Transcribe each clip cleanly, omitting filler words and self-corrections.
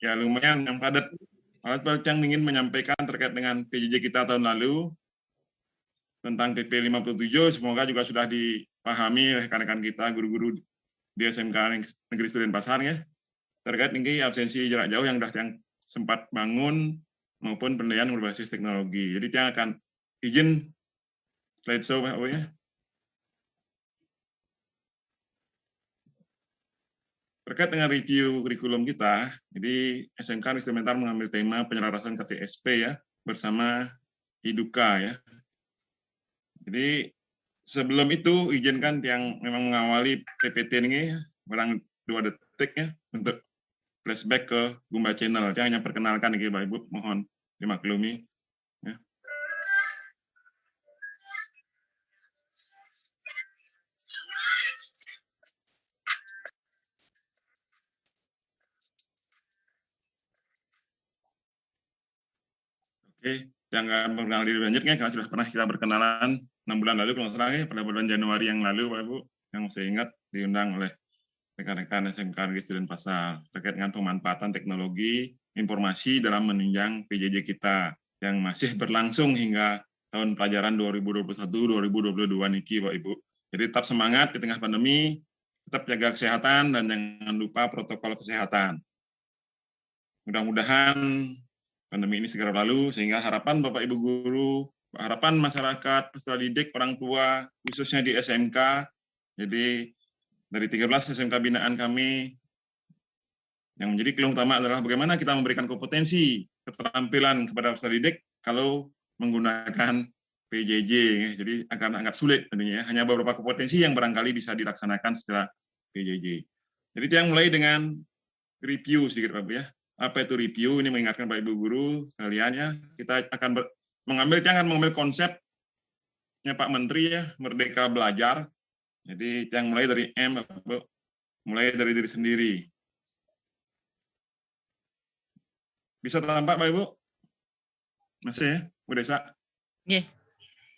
ya lumayan yang padat. Alat yang ingin menyampaikan terkait dengan PJJ kita tahun lalu tentang PP 57, semoga juga sudah dipahami oleh rekan-rekan kita, guru-guru di SMK Negeri Denpasar ya, terkait dengan absensi jarak jauh yang sempat bangun maupun penilaian berbasis teknologi. Jadi yang akan izin slideshow Pak ya. Terkait dengan review kurikulum kita, jadi SMK Instrumental mengambil tema penyelarasan KTSP ya bersama Hiduka ya. Jadi sebelum itu izinkan yang memang mengawali PPT ini barang 2 detik ya untuk flashback ke Gumba Channel. Saya hanya perkenalkan ini Bapak Ibu, mohon dimaklumi. Ya. Oke, jangan perkenalan diri lanjutnya karena sudah pernah kita berkenalan 6 bulan lalu kalau nggak salah ya, pada bulan Januari yang lalu Bapak Ibu, yang saya ingat diundang oleh rekan-rekan SMK Negeri Denpasar terkait dengan pemanfaatan teknologi informasi dalam menunjang PJJ kita yang masih berlangsung hingga tahun pelajaran 2021-2022 niki Bapak Ibu. Jadi tetap semangat di tengah pandemi, tetap jaga kesehatan dan jangan lupa protokol kesehatan. Mudah-mudahan pandemi ini segera lalu, sehingga harapan Bapak Ibu guru, harapan masyarakat, peserta didik, orang tua, khususnya di SMK, jadi dari 13 SMK binaan kami, yang menjadi keluh utama adalah bagaimana kita memberikan kompetensi, keterampilan kepada peserta didik kalau menggunakan PJJ, jadi akan sangat sulit tentunya. Hanya beberapa kompetensi yang barangkali bisa dilaksanakan secara PJJ. Jadi yang mulai dengan review sedikit Pak Bu ya. Apa itu review? Ini mengingatkan Bapak Ibu guru kalian ya. Kita akan mengambil konsepnya Pak Menteri ya, Merdeka Belajar. Jadi yang mulai dari M, Bu, mulai dari diri sendiri. Bisa tampak Pak Ibu? Masih ya, Bu Desa? Iya,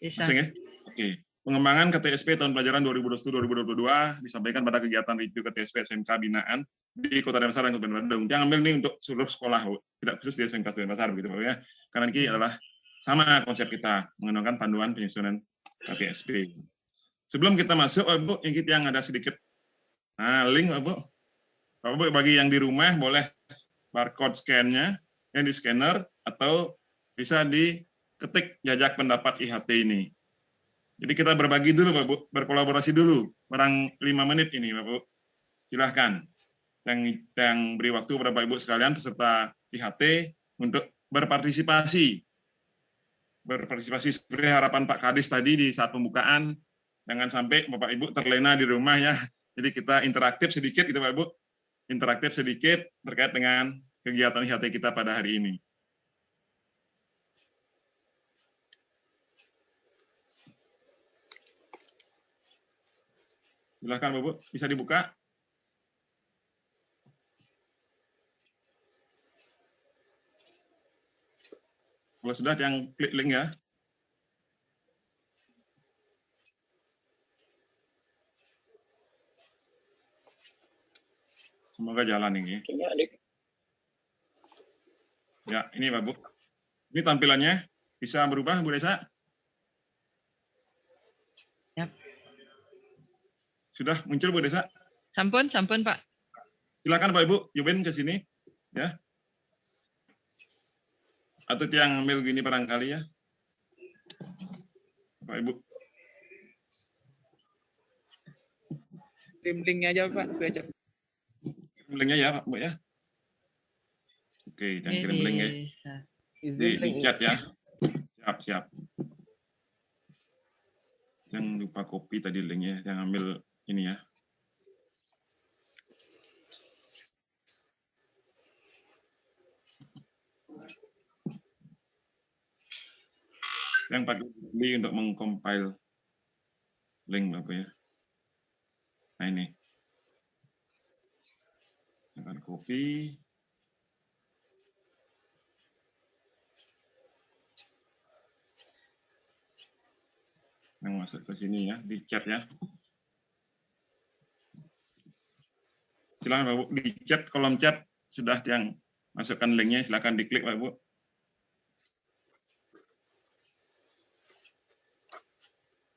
bisa. Masih ya? Oke. Pengembangan KTSP tahun pelajaran 2021-2022 disampaikan pada kegiatan review KTSP SMK binaan di Kota Denpasar dan Kabupaten Bandung. Yang ambil ini untuk seluruh sekolah, Bu. Tidak khusus di SMK Denpasar begitu, Pak ya. Karena ini adalah sama konsep kita menggunakan panduan penyusunan KTSP. Sebelum kita masuk, Pak Bu, ini yang ada sedikit link, Pak Bu. Pak Bu, bagi yang di rumah boleh barcode scan-nya yang di scanner atau bisa diketik jajak pendapat IHT ini. Jadi kita berbagi dulu, Pak Bu, berkolaborasi dulu, barang 5 menit ini, Pak Bu. Silahkan. Yang beri waktu kepada Bapak Ibu sekalian peserta IHT untuk berpartisipasi. Berpartisipasi seperti harapan Pak Kadis tadi di saat pembukaan, jangan sampai Bapak Ibu terlena di rumah ya. Jadi kita interaktif sedikit, gitu Pak Ibu. Interaktif sedikit terkait dengan kegiatan IHT kita pada hari ini. Silakan Bapak, bisa dibuka. Kalau sudah yang klik link ya. Semoga jalan ini. Ya, ini Pak Bu. Ini tampilannya bisa berubah Bu Desa? Yap. Sudah muncul Bu Desa? Sampun Pak. Silakan Pak Ibu, Yubin ke sini ya. Atau yang ambil gini barangkali ya. Pak Ibu. Kirim linknya aja Pak. Kirim linknya ya Pak Bu ya. Oke, jangan kirim link ya. Di chat ya. Siap. Jangan lupa copy tadi linknya, jangan ambil ini ya. Yang pakai untuk mengcompile link Bapak ya. Nah ini. Akan copy. Yang masuk ke sini ya, di chat ya. Silakan Bapak, di chat, kolom chat sudah yang masukkan linknya, silakan diklik Pak Ibu.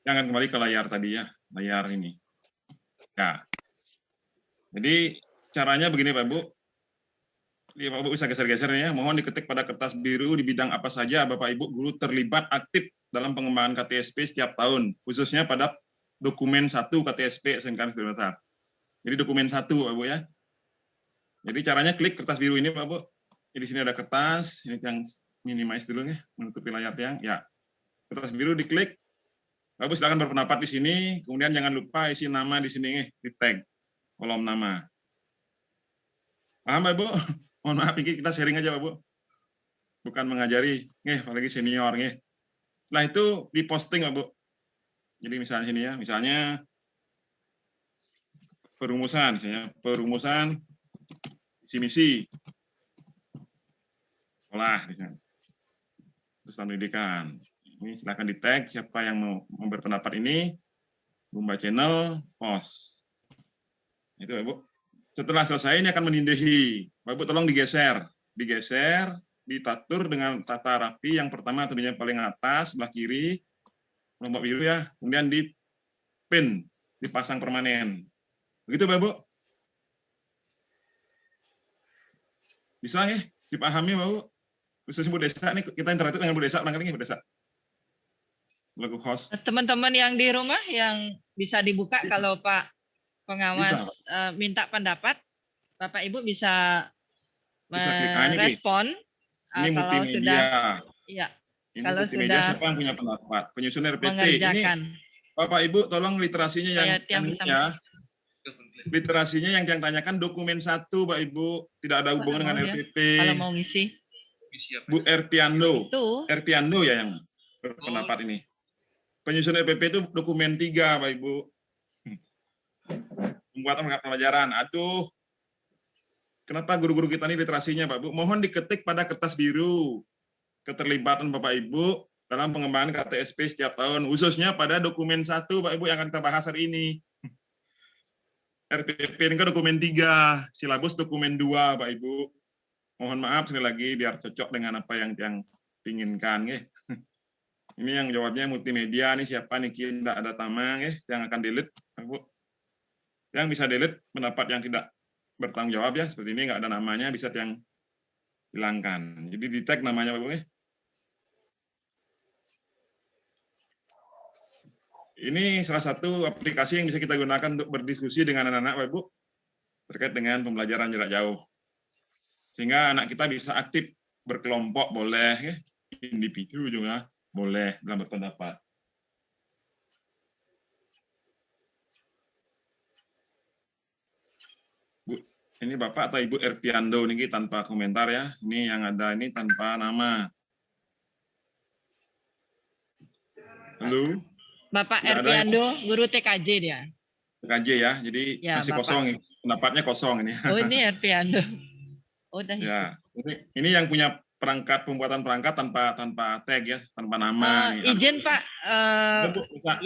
Jangan kembali ke layar tadi ya, layar ini. Ya. Jadi caranya begini Pak Ibu. Jadi Pak Ibu bisa geser-geser ya. Mohon diketik pada kertas biru di bidang apa saja Bapak Ibu guru terlibat aktif dalam pengembangan KTSP setiap tahun, khususnya pada dokumen 1 KTSP SMK Negeri Dasar. Jadi dokumen 1 Pak Ibu ya. Jadi caranya klik kertas biru ini Pak Ibu. Jadi di sini ada kertas, ini yang minimize dulu ya, menutupi layar yang ya. Kertas biru diklik. Bapak silakan berpendapat di sini, kemudian jangan lupa isi nama di sini, di tag kolom nama. Paham Bapak Ibu? Mohon maaf, ini kita sharing aja Bapak Ibu. Bukan mengajari, apalagi senior. Setelah itu diposting Bapak Ibu. Jadi misalnya sini ya, misalnya perumusan visi misi sekolah, misalnya. Terus pendidikan. Ini silakan di tag siapa yang mau berpendapat ini, Bumba Channel, post. Itu Ibu. Setelah selesai ini akan menindahi. Bapak tolong digeser, ditatur dengan tata rapi. Yang pertama tentunya paling atas sebelah kiri, kelompok biru ya. Kemudian di pin, dipasang permanen. Begitu Bapak. Bisa ya? Dipahami Bapak? Khususnya Bu Desa nih, kita interaktif dengan Bu Desa, barangkali Bu Desa. Selaku host. Teman-teman yang di rumah yang bisa dibuka kalau Pak pengawas minta pendapat, Bapak Ibu bisa merespon. Ini multimedia. Sudah, ya, ini kalau multimedia, sudah siapa yang punya pendapat? Penyusun RPT. mengerjakan. Ini Bapak Ibu tolong literasinya yang ya. Literasinya yang tanyakan dokumen 1 Pak Ibu, tidak ada hubungan dengan RPP. Kalau mau ngisi. Bu Erpiando. Erpiando ya yang berpendapat ini. Penyusun RPP itu dokumen 3 Pak Ibu. Pembuatan pelajaran. Aduh. Kenapa guru-guru kita ini literasinya Pak Bu? Mohon diketik pada kertas biru. Keterlibatan Bapak Ibu dalam pengembangan KTSP setiap tahun, khususnya pada dokumen 1 Pak Ibu yang akan kita bahas hari ini. RPP ini kan dokumen 3, silabus dokumen 2 Pak Ibu. Mohon maaf sekali lagi biar cocok dengan apa yang diinginkan. Ini yang jawabnya multimedia nih, siapa nih tidak ada tamang yang akan delete Pak Bu. Yang bisa delete pendapat yang tidak bertanggung jawab ya, seperti ini nggak ada namanya bisa yang hilangkan. Jadi di tag namanya Pak Bu. Ini salah satu aplikasi yang bisa kita gunakan untuk berdiskusi dengan anak-anak Pak Bu terkait dengan pembelajaran jarak jauh. Sehingga anak kita bisa aktif berkelompok boleh, individu juga boleh dalam berpendapat. Bu, ini Bapak atau Ibu Erpiando ini tanpa komentar ya. Ini yang ada ini tanpa nama. Halo. Bapak Erpiando, guru TKJ dia. TKJ ya, jadi ya, masih Bapak. Kosong, pendapatnya kosong ini. Oh ini Erpiando. Oh, ya, ini yang punya pembuatan perangkat tanpa tag ya, tanpa nama. Izin Pak,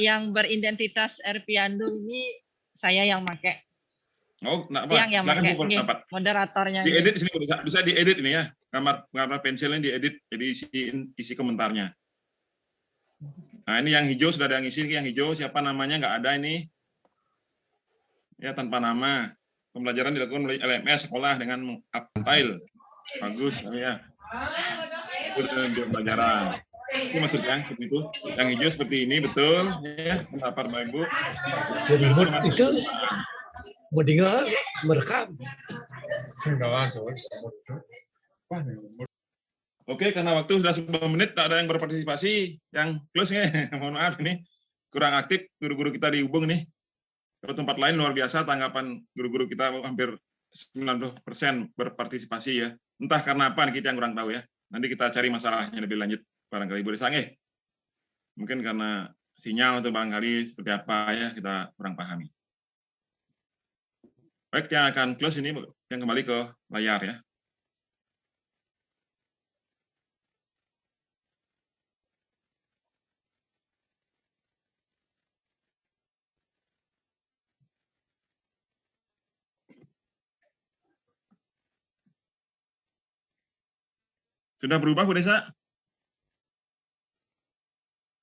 yang beridentitas Erpiando ini saya yang pakai. Oh, yang pakai moderatornya. Diedit di sini bisa diedit ini ya, gambar pensilnya diedit, jadi isi komentarnya. Nah ini yang hijau sudah ada yang isi, yang hijau siapa namanya nggak ada ini, ya tanpa nama. Pembelajaran dilakukan melalui LMS sekolah dengan menguptile. Bagus ya. Itu pembelajaran. Itu maksudnya seperti itu. Yang hijau seperti ini betul ya, pendapat Bapak Ibu. Jadi itu mendengar merekam. Oke, karena waktu sudah 10 menit tak ada yang berpartisipasi, yang close ya. Mohon maaf ini kurang aktif guru-guru kita di Ubung nih. Kalau tempat lain luar biasa tanggapan guru-guru kita hampir 90% berpartisipasi ya. Entah karena apa kita yang kurang tahu ya. Nanti kita cari masalahnya lebih lanjut barangkali Bu Desangeh. Mungkin karena sinyal atau barangkali seperti apa ya kita kurang pahami. Baik, yang akan close ini yang kembali ke layar ya. Sudah berubah Bu Desa?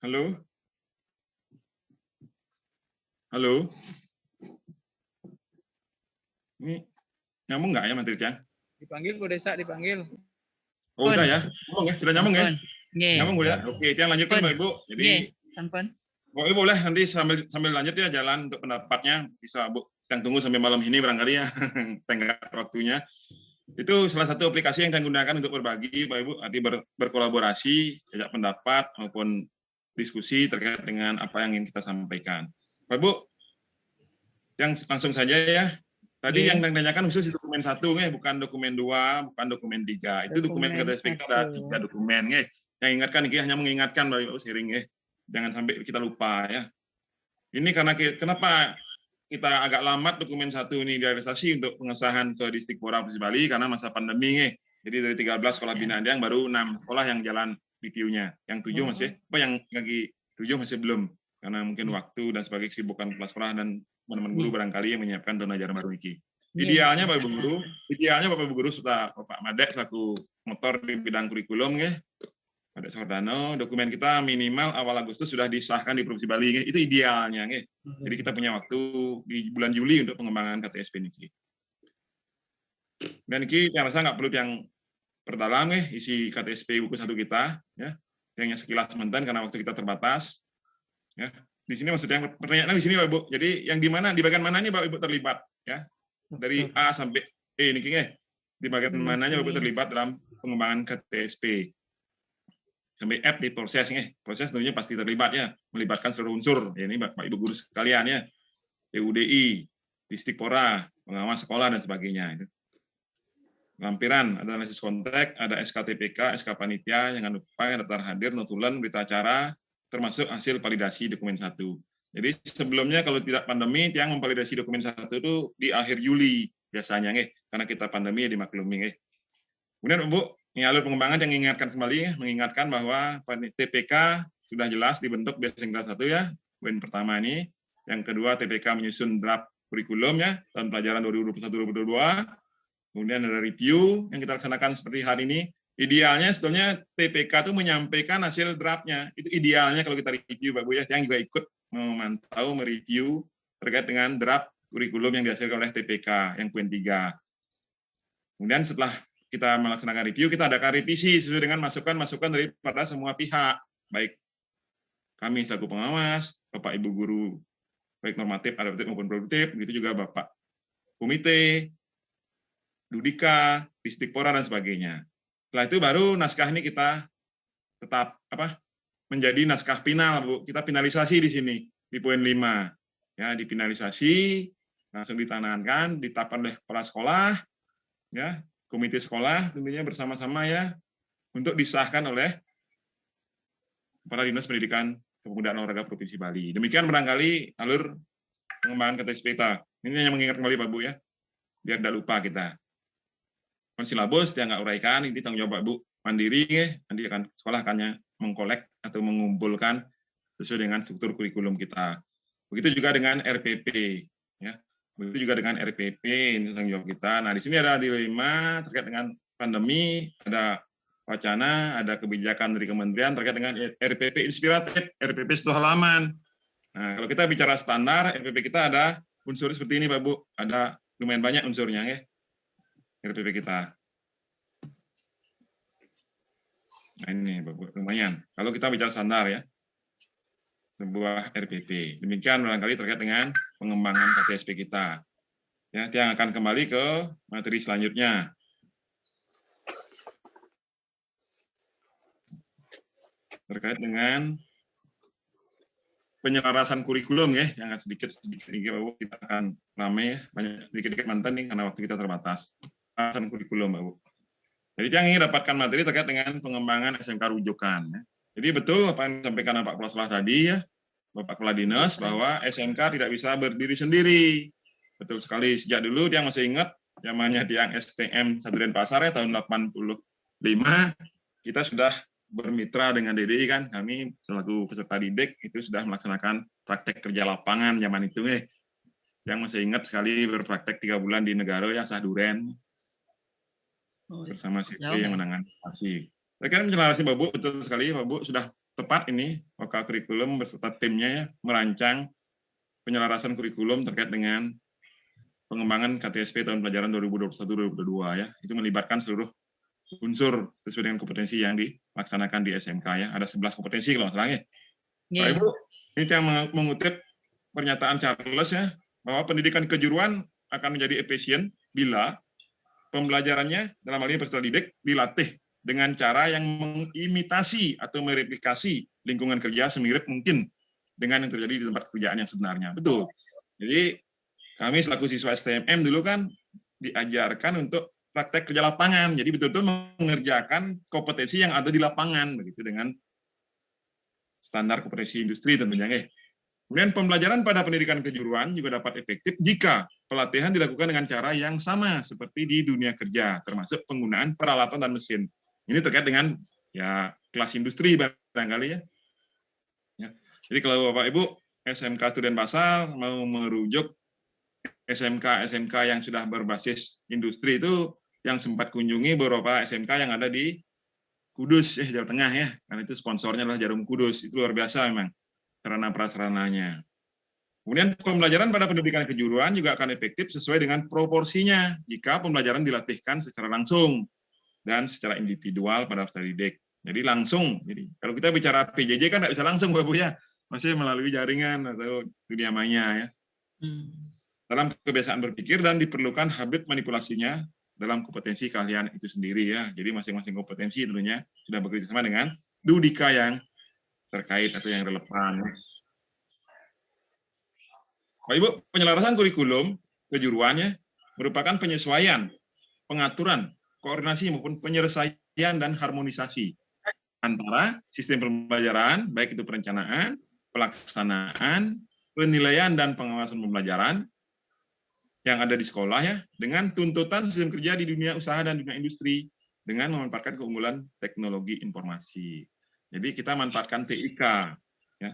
Halo? Halo? Ini nyambung nggak ya materinya? Dipanggil Bu Desa, dipanggil. Oh, udah ya? Nyambung ya? Sudah nyambung ya? Nggih. Nyambung Bu ya? Oke, itu yang lanjutkan Pun. Pak Ibu. Jadi Nggih, sampun. Ibu boleh nanti sambil lanjut ya jalan untuk pendapatnya. Bisa Bu, yang tunggu sampai malam ini barangkali ya, tenggat waktunya. Itu salah satu aplikasi yang kami gunakan untuk berbagi, Pak Ibu, nanti berkolaborasi, ajak pendapat maupun diskusi terkait dengan apa yang ingin kita sampaikan. Pak Ibu, yang langsung saja ya. Tadi yang ditanyakan khusus dokumen 1, bukan dokumen 2, bukan dokumen 3. Itu dokumen KTSP kita ada 3 dokumen. Yang ingatkan, ini hanya mengingatkan Pak Ibu sharing. Jangan sampai kita lupa ya. Ini karena kenapa kita agak lambat dokumen 1 ini direalisasi untuk pengesahan ke Distikpora Provinsi Bali karena masa pandemi. Jadi dari 13 sekolah binaan yang baru 6 sekolah yang jalan review-nya. Yang 7 masih, yang lagi 7 masih belum. Karena mungkin waktu dan sebagai kesibukan kelas sekolah dan teman-teman guru barangkali yang menyiapkan tahun ajaran baru ini. Idealnya Bapak Ibu Guru, serta Bapak Madek selaku motor di bidang kurikulum, Madek Sordano, dokumen kita minimal awal Agustus sudah disahkan di Provinsi Bali, itu idealnya. Jadi kita punya waktu di bulan Juli untuk pengembangan KTSP ini. Dan ini saya rasa nggak perlu yang perdalam, isi KTSP buku 1 kita, ya, yang sekilas sementara karena waktu kita terbatas. Ya, di sini maksudnya pertanyaan di sini Bapak Ibu. Jadi yang di mana, di bagian mananya Bapak Ibu terlibat, ya, dari A sampai E ini, di bagian mananya Bapak Ibu terlibat dalam pengembangan KTSP. Sampai F di proses tentunya pasti terlibat ya, melibatkan seluruh unsur. Ya, ini Bapak Ibu guru sekalian ya, PUDI, Distikpora, pengawas sekolah dan sebagainya. Lampiran, ada analisis konteks, ada SKTPK, SK Panitia, jangan lupa yang daftar hadir, notulen, berita acara, termasuk hasil validasi dokumen 1. Jadi sebelumnya kalau tidak pandemi, yang memvalidasi dokumen 1 itu di akhir Juli biasanya, karena kita pandemi ya dimaklumi. Kemudian Bu, ini alur pengembangan yang mengingatkan kembali, mengingatkan bahwa TPK sudah jelas dibentuk di kelas 1 ya, poin pertama ini. Yang kedua, TPK menyusun draft kurikulum ya, tahun pelajaran 2021-2022. Kemudian ada review yang kita laksanakan seperti hari ini. Idealnya sebetulnya TPK itu menyampaikan hasil draftnya. Itu idealnya kalau kita review, Pak Bu ya, yang juga ikut memantau, mereview terkait dengan draft kurikulum yang dihasilkan oleh TPK yang poin 3. Kemudian setelah kita melaksanakan review, kita adakan revisi sesuai dengan masukan-masukan daripada semua pihak, baik kami selaku pengawas, Bapak Ibu guru, baik normatif, adaptif maupun produktif, begitu juga Bapak Komite, Dudika, Distikpora dan sebagainya. Setelah itu baru naskah ini kita tetap menjadi naskah final, Bu. Kita finalisasi di sini di poin 5. Ya, difinalisasi, langsung ditandatangani, ditetapkan oleh kepala sekolah, ya, komite sekolah tentunya bersama-sama ya, untuk disahkan oleh Kepala Dinas Pendidikan Kepemudaan Olahraga Provinsi Bali. Demikian barangkali alur pengembangan KTSP kita. Ini hanya mengingat kembali Pak Bu ya, biar tidak lupa kita. Silabus dia nggak uraikan, ini tanggung jawab Pak Bu mandiri, nanti akan sekolah akan mengkolek atau mengumpulkan sesuai dengan struktur kurikulum kita. Begitu juga dengan RPP, ya. Begitu juga dengan RPP, ini tanggung jawab kita. Nah, di sini ada dilema terkait dengan pandemi, ada wacana, ada kebijakan dari kementerian terkait dengan RPP inspiratif, RPP setelah halaman. Nah, kalau kita bicara standar, RPP kita ada unsur seperti ini, Pak Bu. Ada lumayan banyak unsurnya, ya. RPP kita. Nah, ini, Pak Bu, lumayan. Kalau kita bicara standar, ya. Sebuah RPP. Demikian barangkali terkait dengan pengembangan KTSP kita. Ya, yang akan kembali ke materi selanjutnya. Terkait dengan penyelarasan kurikulum ya, yang sedikit kita akan ramai ya, banyak sedikit mantan nih karena waktu kita terbatas. Penyelarasan kurikulum, Mbak Bu. Jadi yang ingin dapatkan materi terkait dengan pengembangan SMK rujukan. Ya. Jadi betul apa yang disampaikan Pak Kepala Sekolah tadi ya, Bapak Kepala Dinas, bahwa SMK tidak bisa berdiri sendiri. Betul sekali, sejak dulu dia masih ingat, zamannya tiang STM Satu Denpasar ya, tahun 85, kita sudah bermitra dengan DDI kan, kami selaku peserta didik itu sudah melaksanakan praktek kerja lapangan zaman itu yang masih ingat sekali berpraktek 3 bulan di negara ya, Sahduren, bersama CP yang menangani operasi. Saya kan menjelaskan Pak Bu, betul sekali Pak Bu, sudah tepat ini vokal kurikulum beserta timnya ya merancang penyelarasan kurikulum terkait dengan pengembangan KTSP tahun pelajaran 2021-2022 ya. Itu melibatkan seluruh unsur sesuai dengan kompetensi yang dilaksanakan di SMK ya. Ada 11 kompetensi kalau nggak salah ya. Pak Ibu, ini yang mengutip pernyataan Charles ya, bahwa pendidikan kejuruan akan menjadi efisien bila pembelajarannya dalam hal ini peserta didik dilatih dengan cara yang mengimitasi atau mereplikasi lingkungan kerja semirip mungkin dengan yang terjadi di tempat kerjaan yang sebenarnya. Betul. Jadi kami selaku siswa STMM dulu kan diajarkan untuk praktek kerja lapangan. Jadi betul-betul mengerjakan kompetensi yang ada di lapangan begitu dengan standar kompetensi industri tentunya. Kemudian pembelajaran pada pendidikan kejuruan juga dapat efektif jika pelatihan dilakukan dengan cara yang sama seperti di dunia kerja, termasuk penggunaan peralatan dan mesin. Ini terkait dengan ya kelas industri barangkali ya. Jadi kalau Bapak Ibu SMK Studen Basal mau merujuk SMK yang sudah berbasis industri itu yang sempat kunjungi beberapa SMK yang ada di Kudus Jawa Tengah ya, karena itu sponsornya adalah Jarum Kudus. Itu luar biasa memang sarana prasarananya. Kemudian pembelajaran pada pendidikan kejuruan juga akan efektif sesuai dengan proporsinya jika pembelajaran dilatihkan secara langsung dan secara individual pada peserta didik. Jadi langsung. Jadi kalau kita bicara PJJ kan nggak bisa langsung Bapak ya, masih melalui jaringan atau dunia maya ya. Dalam kebiasaan berpikir dan diperlukan habit manipulasinya dalam kompetensi kalian itu sendiri ya. Jadi masing-masing kompetensi tentunya sudah bekerja sama dengan Dudika yang terkait atau yang relevan. Bapak Ibu, penyelarasan kurikulum kejuruannya merupakan penyesuaian, pengaturan, koordinasi maupun penyelesaian dan harmonisasi antara sistem pembelajaran, baik itu perencanaan, pelaksanaan, penilaian dan pengawasan pembelajaran yang ada di sekolah ya, dengan tuntutan sistem kerja di dunia usaha dan dunia industri dengan memanfaatkan keunggulan teknologi informasi. Jadi kita manfaatkan TIK ya.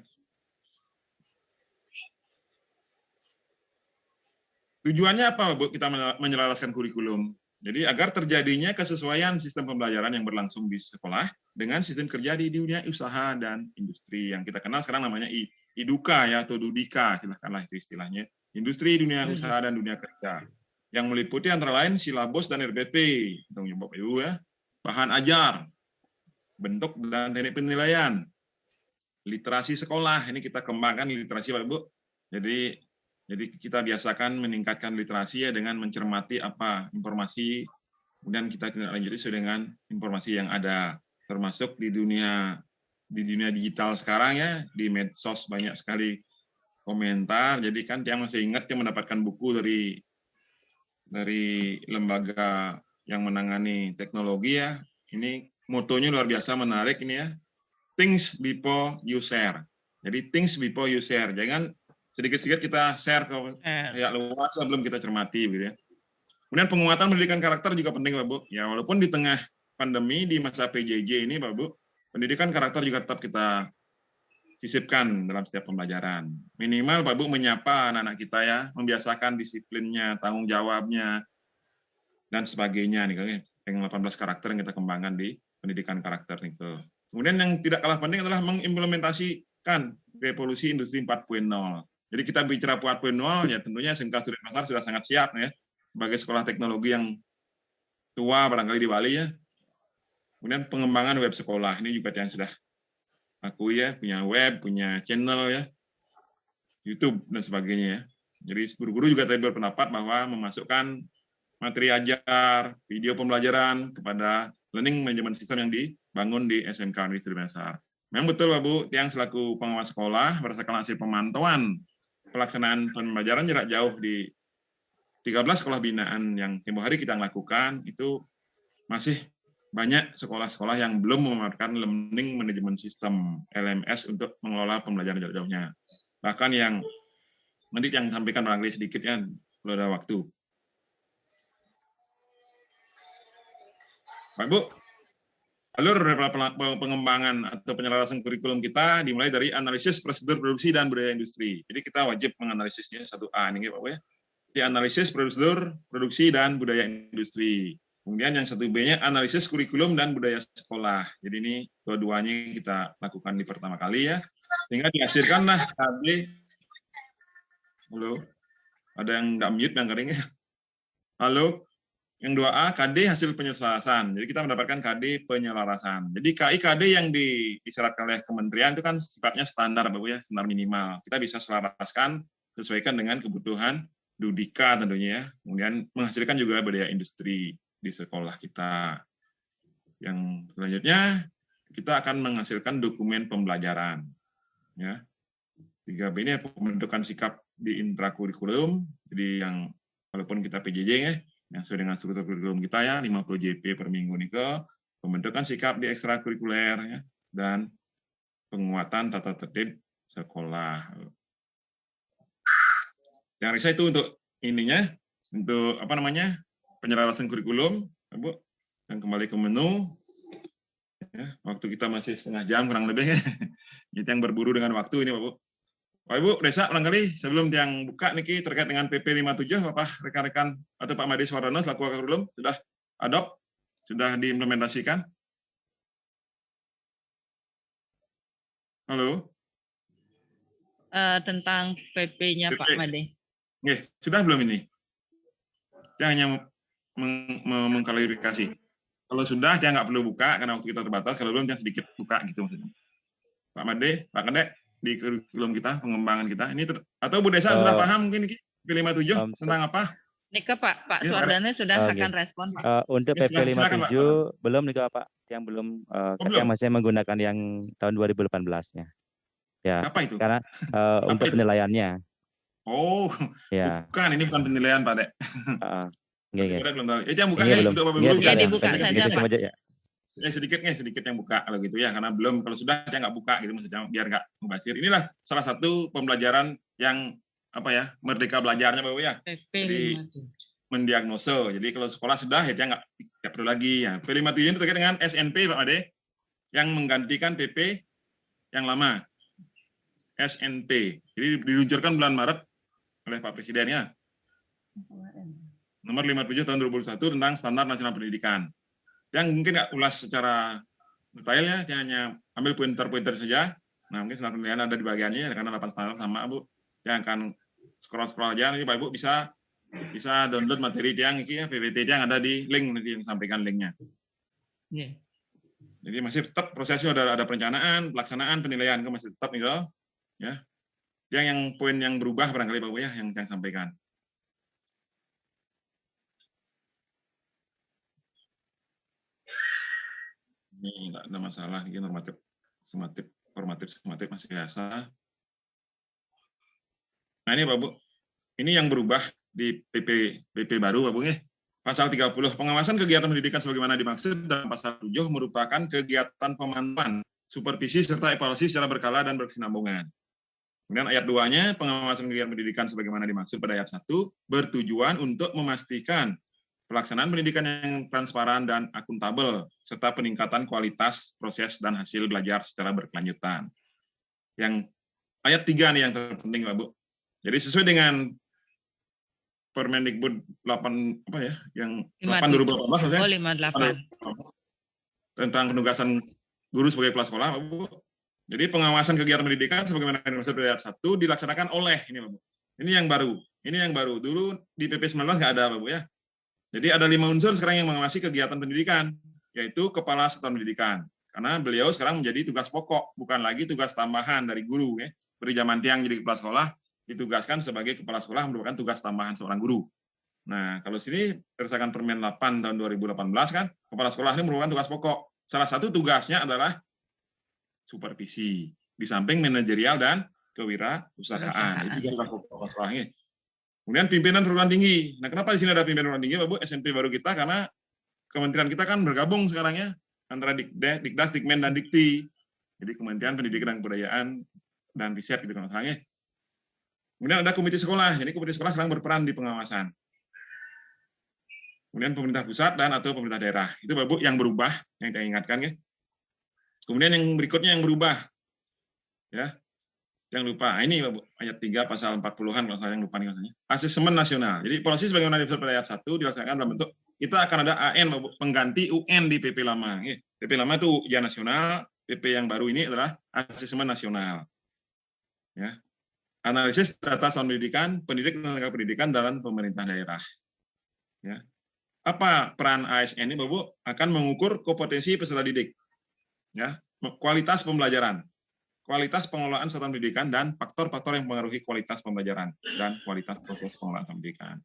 Tujuannya apa Bu kita menyelaraskan kurikulum? Jadi agar terjadinya kesesuaian sistem pembelajaran yang berlangsung di sekolah dengan sistem kerja di dunia usaha dan industri yang kita kenal sekarang namanya IDUKA ya atau Dudika, silahkanlah itu istilahnya. Industri, dunia usaha dan dunia kerja yang meliputi antara lain silabus dan RPP, Bapak Ibu ya, bahan ajar, bentuk dan teknik penilaian, literasi sekolah ini kita kembangkan literasi Bapak Ibu. Jadi kita biasakan meningkatkan literasi ya dengan mencermati apa informasi, kemudian kita tindak lanjuti sesuai dengan informasi yang ada, termasuk di dunia digital sekarang ya, di medsos banyak sekali komentar. Jadi kan yang masih ingat yang mendapatkan buku dari lembaga yang menangani teknologi ya, ini motonya luar biasa menarik ini ya, things before you share. Jadi things before you share, jangan sedikit-sedikit kita share ke ya luas sebelum kita cermati gitu ya. Kemudian penguatan pendidikan karakter juga penting Pak Bu. Ya walaupun di tengah pandemi di masa PJJ ini Pak Bu, pendidikan karakter juga tetap kita sisipkan dalam setiap pembelajaran. Minimal Pak Bu menyapa anak-anak kita ya, membiasakan disiplinnya, tanggung jawabnya dan sebagainya nih kan dengan 18 karakter yang kita kembangkan di pendidikan karakter nih. Kemudian yang tidak kalah penting adalah mengimplementasikan revolusi industri 4.0. Jadi kita bicara 4.0 ya tentunya SMK Studen Basal sudah sangat siap ya sebagai sekolah teknologi yang tua barangkali di Bali ya. Kemudian pengembangan web sekolah ini juga yang sudah aku ya punya web, punya channel ya, YouTube dan sebagainya ya. Jadi guru-guru juga tadi berpendapat bahwa memasukkan materi ajar, video pembelajaran kepada learning management system yang dibangun di SMK Studen Basal. Memang betul Pak Bu, yang selaku pengawas sekolah berdasarkan hasil pemantauan pelaksanaan pembelajaran jarak jauh di 13 sekolah binaan yang tempoh hari kita lakukan, itu masih banyak sekolah-sekolah yang belum memanfaatkan learning management system LMS untuk mengelola pembelajaran jarak jauhnya. Bahkan yang nanti yang sampaikan barangkali sedikit ya, kalau ada waktu. Pak Bu, alur pengembangan atau penyelarasan kurikulum kita dimulai dari analisis prosedur produksi dan budaya industri. Jadi kita wajib menganalisisnya 1A nih Pak Bu ya. Di analisis prosedur produksi dan budaya industri. Kemudian yang 1B-nya analisis kurikulum dan budaya sekolah. Jadi ini dua-duanya kita lakukan di pertama kali ya. Sehingga dihasilkanlah KD. Halo, ada yang nggak mute yang keringnya. Halo, yang 2A KD hasil penyelarasan. Jadi kita mendapatkan KD penyelarasan. Jadi KD yang disyaratkan oleh kementerian itu kan sifatnya standar, Bapak ya, standar minimal. Kita bisa selaraskan sesuaikan dengan kebutuhan Dudika tentunya ya. Kemudian menghasilkan juga budaya industri di sekolah kita. Yang selanjutnya kita akan menghasilkan dokumen pembelajaran. Ya. 3B ini pembentukan sikap di intrakurikulum. Jadi yang walaupun kita PJJ ya, yang sesuai dengan struktur kurikulum kita ya, 50 JP per minggu nih ke pembentukan sikap di ekstrakurikuler ya, dan penguatan tata tertib sekolah. Yang bisa itu untuk ininya, untuk apa namanya, penyelarasan kurikulum, Bu. Dan kembali ke menu. Ya, waktu kita masih setengah jam kurang lebih ya. Kita yang berburu dengan waktu ini, Bapak. Pak Ibu, Desa, barangkali sebelum yang buka niki terkait dengan PP 57, Bapak rekan-rekan atau Pak Made Swardono selaku kurikulum sudah adopt, sudah diimplementasikan. Halo. Tentang PP-nya PP. Pak Made. Sudah belum ini? Dia hanya mengklarifikasi. Kalau sudah, dia nggak perlu buka karena waktu kita terbatas. Kalau belum, dia sedikit buka gitu maksudnya. Pak Made, Pak Kedek, di kurikulum kita, pengembangan kita. Ini atau Bu Desa sudah paham mungkin PP 57 tentang apa? Nika Pak Swardono sudah akan respon Pak. Untuk PP 57 belum nih Pak, yang belum yang masih menggunakan yang tahun 2018-nya. Ya. Apa itu? Karena untuk penilaiannya. Oh, ya. Bukan, ini bukan penilaian Pak Dek. Belum tahu. Yang buka ya untuk Bapak Guru. Ya dibuka saja Pak. Ya sedikit yang buka kalau gitu ya, karena belum, kalau sudah dia nggak buka gitu maksudnya, biar nggak mubazir. Inilah salah satu pembelajaran yang apa ya, merdeka belajarnya Bapak ya. Jadi mendiagnosa. Jadi kalau sekolah sudah ya dia nggak perlu lagi ya. PP 57 itu terkait dengan SNP Pak Ade yang menggantikan PP yang lama. SNP. Jadi diluncurkan bulan Maret oleh Pak Presiden ya. Nomor 57 tahun 2021 tentang standar nasional pendidikan. Yang mungkin nggak ulas secara detailnya, hanya ambil pointer-pointer saja. Nah, mungkin standar penilaian ada di bagiannya, karena 8 standar sama, Bu. Yang akan scroll-scroll aja, nanti Pak Ibu bisa download materi yang ya, PPT yang ada di link, nanti yang sampaikan linknya. Yeah. Jadi masih tetap prosesnya ada perencanaan, pelaksanaan, penilaian, masih tetap gitu. Ya. Yang poin yang berubah barangkali Pak Ibu ya, yang sampaikan. Ini enggak ada masalah, ini normatif, sumatif, formatif, sumatif masih biasa. Nah ini Pak Bu, ini yang berubah di PP baru Pak Bu ya. Pasal 30, pengawasan kegiatan pendidikan sebagaimana dimaksud dalam pasal 7 merupakan kegiatan pemantauan, supervisi serta evaluasi secara berkala dan berkesinambungan. Kemudian ayat 2-nya, pengawasan kegiatan pendidikan sebagaimana dimaksud pada ayat 1 bertujuan untuk memastikan pelaksanaan pendidikan yang transparan dan akuntabel, serta peningkatan kualitas proses dan hasil belajar secara berkelanjutan. Yang ayat 3 nih yang terpenting, Pak Bu. Jadi sesuai dengan Permendikbud 8 apa ya, yang 8 2018 maksudnya. Oh, 58. Tentang penugasan guru sebagai kepala sekolah, Pak Bu. Jadi pengawasan kegiatan pendidikan sebagaimana dimaksud pada ayat 1 dilaksanakan oleh ini, Pak Bu. Ini yang baru. Ini yang baru. Dulu di PP 19 nggak ada, Pak Bu ya. Jadi ada 5 unsur sekarang yang mengawasi kegiatan pendidikan, yaitu Kepala Satuan Pendidikan. Karena beliau sekarang menjadi tugas pokok, bukan lagi tugas tambahan dari guru. Ya. Seperti zaman tiang jadi kepala sekolah, ditugaskan sebagai kepala sekolah merupakan tugas tambahan seorang guru. Nah, kalau sini berdasarkan Permen 8 tahun 2018 kan, kepala sekolah ini merupakan tugas pokok. Salah satu tugasnya adalah supervisi, di samping manajerial dan kewirausahaan. Itu tugas pokok kepala sekolahnya. Kemudian pimpinan perguruan tinggi. Nah, kenapa di sini ada pimpinan perguruan tinggi, Pak Bu? SMP baru kita, karena kementerian kita kan bergabung sekarang ya, antara Dikdas, Dikmen, dan Dikti. Jadi Kementerian Pendidikan dan Kebudayaan dan Riset gitu kan masalahnya. Kemudian ada komite sekolah. Jadi komite sekolah sekarang berperan di pengawasan. Kemudian pemerintah pusat dan atau pemerintah daerah. Itu Pak Bu yang berubah, yang saya ingatkan ya. Kemudian yang berikutnya yang berubah. Ya. Yang lupa, ini Pak Bu, ayat 3 pasal 40-an kalau saya yang lupa nih maksudnya. Asesmen nasional. Jadi polisi sebagaimana dimaksud pada ayat 1 dilaksanakan dalam bentuk kita akan ada AN pengganti UN di PP lama. PP lama itu ujian nasional, PP yang baru ini adalah asesmen nasional. Ya. Analisis data soal pendidikan, pendidik dan tenaga pendidikan dalam pemerintah daerah. Ya. Apa peran ASN ini, Bapak? Akan mengukur kompetensi peserta didik, ya, kualitas pembelajaran, kualitas pengelolaan satuan pendidikan, dan faktor-faktor yang mempengaruhi kualitas pembelajaran dan kualitas proses pengelolaan pendidikan.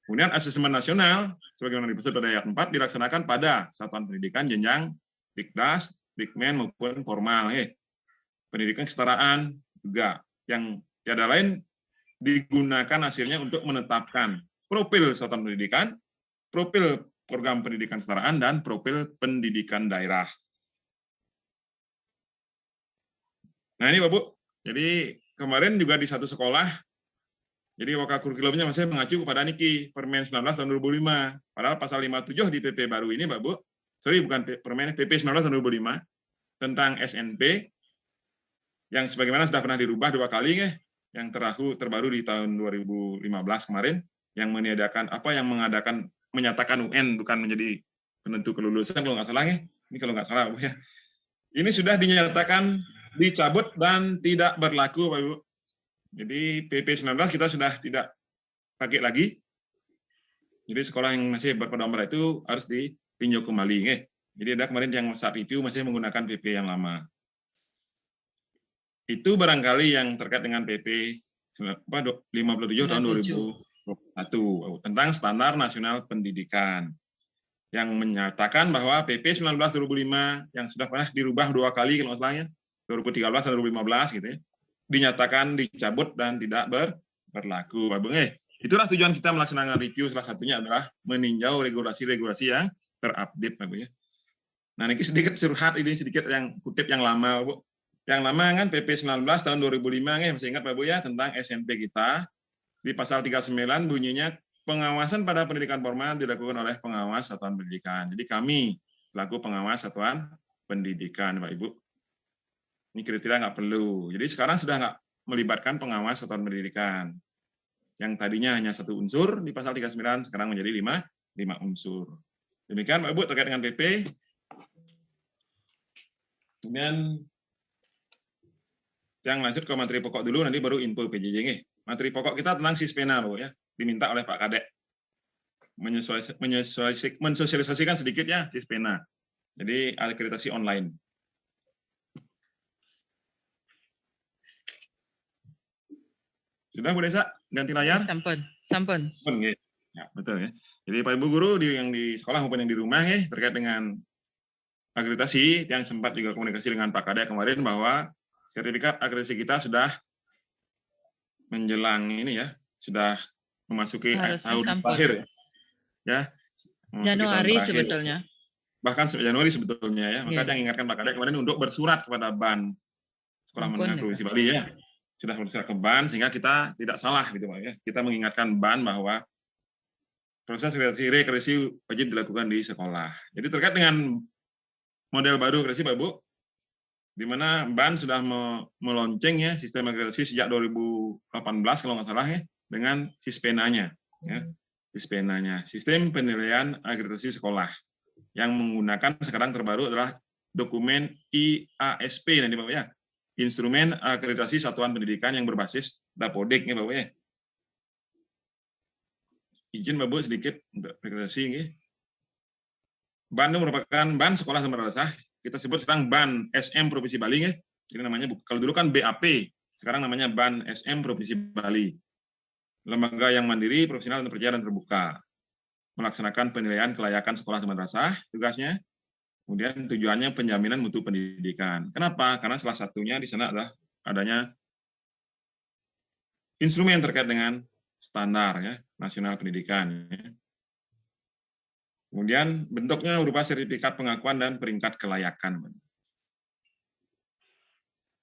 Kemudian asesmen nasional, sebagaimana dimaksud pada ayat 4, dilaksanakan pada satuan pendidikan jenjang Dikdas, Dikmen maupun formal. Pendidikan kesetaraan juga, yang tiada lain digunakan hasilnya untuk menetapkan profil satuan pendidikan, profil program pendidikan kesetaraan, dan profil pendidikan daerah. Nah ini Bapak, jadi kemarin juga di satu sekolah, jadi wakil kurikulumnya masih mengacu kepada Niki, Permen 19 tahun 2005. Padahal pasal 57 di PP baru ini, Bapak, bukan Permen, PP 19 tahun 2005, tentang SNP, yang sebagaimana sudah pernah dirubah 2 kali, yang terbaru di tahun 2015 kemarin, yang menyediakan yang menyatakan UN bukan menjadi penentu kelulusan kalau nggak salah, ini kalau nggak salah, ya. Ini sudah dinyatakan dicabut dan tidak berlaku, Pak Ibu. Jadi PP 19 kita sudah tidak pakai lagi. Jadi sekolah yang masih berpedoman itu harus ditinjau kembali. Jadi ada kemarin yang saat review masih menggunakan PP yang lama. Itu barangkali yang terkait dengan PP 57 tahun 2021 tentang standar nasional pendidikan, yang menyatakan bahwa PP 19 2005 yang sudah pernah dirubah 2 kali kalau salahnya, 2013 dan 2015 gitu ya, dinyatakan dicabut dan tidak berlaku. Pak Bung, itulah tujuan kita melaksanakan review, salah satunya adalah meninjau regulasi-regulasi yang terupdate, Pak Bung, ya. Nah, ini sedikit curhat, ini sedikit yang kutip yang lama, Bu. Yang lama kan PP 19 tahun 2005, masih ingat Pak Bu ya, tentang SMP kita. Di pasal 39 bunyinya pengawasan pada pendidikan formal dilakukan oleh pengawas satuan pendidikan. Jadi kami selaku pengawas satuan pendidikan, Pak Ibu. Ini kriteria nggak perlu. Jadi sekarang sudah nggak melibatkan pengawas satuan pendidikan. Yang tadinya hanya 1 unsur di pasal 39, sekarang menjadi 5 unsur. Demikian Pak Ibu terkait dengan PP. Kemudian yang lanjut ke materi pokok dulu, nanti baru info PJJ. Materi pokok kita tentang Sispena, Bu, ya. Diminta oleh Pak Kadek. Mensosialisasikan sedikit ya Sispena. Jadi akreditasi online. Sudah Bu Desa, ganti layar? Sampun. Ya, betul ya. Jadi Pak Ibu Guru yang di sekolah maupun yang di rumah ya, terkait dengan akreditasi, yang sempat juga komunikasi dengan Pak Kadek kemarin bahwa sertifikat akreditasi kita sudah menjelang ini ya, sudah memasuki tahun terakhir ya. Januari sebetulnya. Bahkan Januari sebetulnya ya. Maka yang ingatkan Pak Kadek kemarin untuk bersurat kepada BAN Sekolah Menengah Provinsi Bali ya. Sudah bersurat ke BAN sehingga kita tidak salah gitu Pak ya. Kita mengingatkan BAN bahwa proses reakreditasi wajib dilakukan di sekolah. Jadi terkait dengan model baru akreditasi Pak Bu, di mana BAN sudah melonceng ya sistem akreditasi sejak 2018 kalau nggak salah ya, dengan Sispenanya ya. Sispenanya, sistem penilaian akreditasi sekolah, yang menggunakan sekarang terbaru adalah dokumen IASP nanti Pak ya. Instrumen akreditasi satuan pendidikan yang berbasis Dapodik ya Bapak ya. Izin Bapak sedikit untuk akreditasi ini. BAN itu merupakan BAN sekolah madrasah, kita sebut sekarang BAN SM Provinsi Bali ya. Jadi namanya kalau dulu kan BAP, sekarang namanya BAN SM Provinsi Bali. Lembaga yang mandiri, profesional dan terpercaya dan terbuka. Melaksanakan penilaian kelayakan sekolah madrasah tugasnya. Kemudian tujuannya penjaminan mutu pendidikan. Kenapa? Karena salah satunya di sana adalah adanya instrumen terkait dengan standar ya, nasional pendidikan. Ya. Kemudian bentuknya berupa sertifikat pengakuan dan peringkat kelayakan.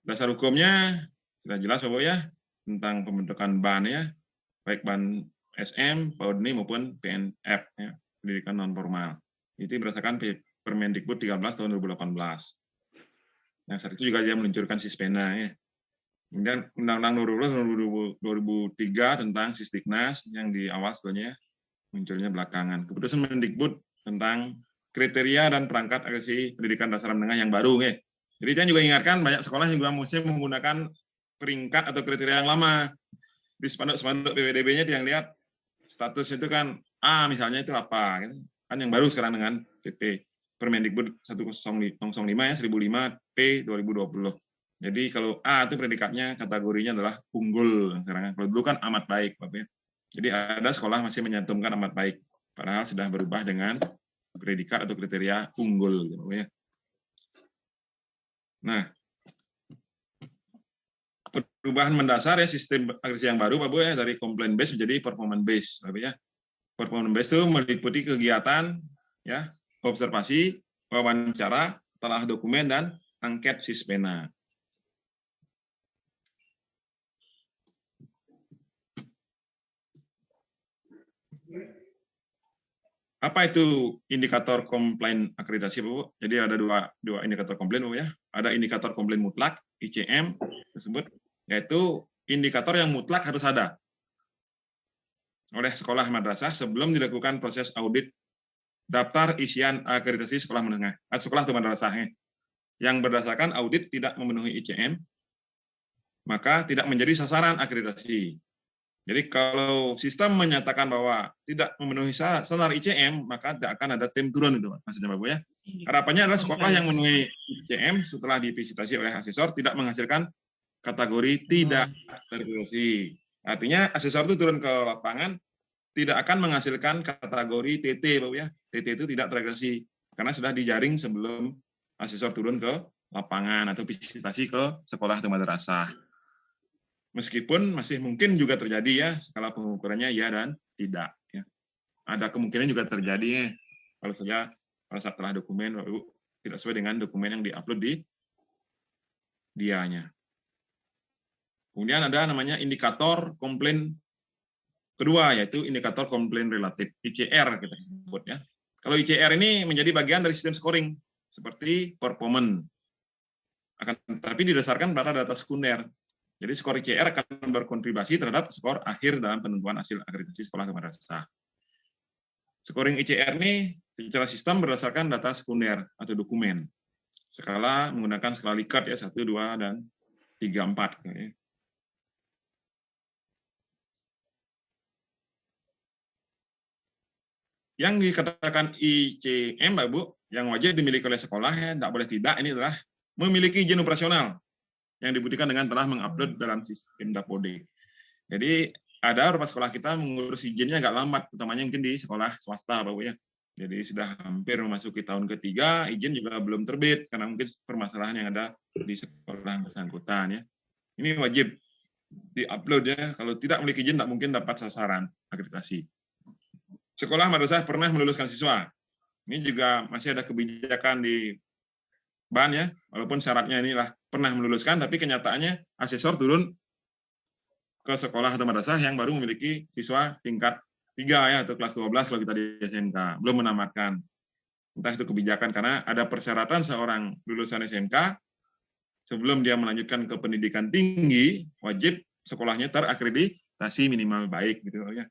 Dasar hukumnya sudah jelas Bapak ya, tentang pembentukan BAN ya, baik BAN SM, PAUDNI maupun PNF ya, pendidikan non formal. Itu berdasarkan Permendikbud 13 tahun 2018. Yang saat itu juga dia meluncurkan Sispena ya. Kemudian Undang-Undang 12 tahun 2003 tentang Sisdiknas yang di awal sebetulnya munculnya belakangan. Keputusan Mendikbud tentang kriteria dan perangkat agresi pendidikan dasar menengah yang baru. Jadi dia juga ingatkan banyak sekolah juga mesti menggunakan peringkat atau kriteria yang lama. Di spanduk PPDB-nya yang lihat status itu kan A misalnya itu apa. Kan yang baru sekarang dengan PP Permendikbud 1005 ya 1005 P 2020. Jadi kalau A itu predikatnya kategorinya adalah unggul sekarang. Kalau dulu kan amat baik, Bapak ya. Jadi ada sekolah masih menyantumkan amat baik, padahal sudah berubah dengan predikat atau kriteria unggul, gitu, Bapak ya. Nah, perubahan mendasar ya sistem agresi yang baru, Bapak ya, dari complaint based menjadi performance based, Bapak ya. Performance based itu meliputi kegiatan ya, observasi, wawancara, telah dokumen dan angket Sispena. Apa itu indikator komplain akreditasi, Bapak? Jadi ada dua indikator komplain, Bapak ya. Ada indikator komplain mutlak, ICM tersebut, yaitu indikator yang mutlak harus ada oleh sekolah madrasah sebelum dilakukan proses audit daftar isian akreditasi sekolah menengah, sekolah atau madrasahnya. Yang berdasarkan audit tidak memenuhi ICM, maka tidak menjadi sasaran akreditasi. Jadi kalau sistem menyatakan bahwa tidak memenuhi standar ICM, maka tidak akan ada tim turun itu, maksudnya Bapak ya. Harapannya adalah sekolah yang memenuhi ICM setelah divisitasi oleh asesor tidak menghasilkan kategori tidak terakreditasi. Artinya asesor itu turun ke lapangan tidak akan menghasilkan kategori TT, Bapak ya. TT itu tidak terakreditasi karena sudah dijaring sebelum asesor turun ke lapangan atau visitasi ke sekolah atau madrasah. Meskipun masih mungkin juga terjadi ya, skala pengukurannya ya dan tidak. Ya. Ada kemungkinan juga terjadi ya, kalau saja pada saat telah dokumen tidak sesuai dengan dokumen yang diupload di dianya. Kemudian ada namanya indikator komplain kedua, yaitu indikator komplain relatif, ICR kita sebut ya. Kalau ICR ini menjadi bagian dari sistem scoring, seperti performance. Tapi didasarkan pada data sekunder. Jadi skor ICR akan berkontribusi terhadap skor akhir dalam penentuan hasil akreditasi sekolah atau madrasah. Scoring ICR ini secara sistem berdasarkan data sekunder atau dokumen. Skala menggunakan skala Likert ya 1, 2, dan 3, 4. Yang dikatakan ICM, Mbak Bu, yang wajib dimiliki oleh sekolah ya, tidak boleh tidak, ini adalah memiliki izin operasional yang dibuktikan dengan telah mengupload dalam sistem Dapodik. Jadi ada beberapa sekolah kita mengurus izinnya agak lambat, utamanya mungkin di sekolah swasta, Bapak ya. Jadi sudah hampir memasuki tahun ketiga, izin juga belum terbit karena mungkin permasalahan yang ada di sekolah bersangkutan ya. Ini wajib diupload ya. Kalau tidak memiliki izin, tidak mungkin dapat sasaran akreditasi. Sekolah madrasah pernah meluluskan siswa. Ini juga masih ada kebijakan di BAN ya, walaupun syaratnya inilah pernah meluluskan, tapi kenyataannya asesor turun ke sekolah atau madrasah yang baru memiliki siswa tingkat 3 ya, atau kelas 12 kalau kita di SMK, belum menamatkan. Entah itu kebijakan, karena ada persyaratan seorang lulusan SMK, sebelum dia melanjutkan ke pendidikan tinggi, wajib sekolahnya terakreditasi minimal baik. Gitu ya.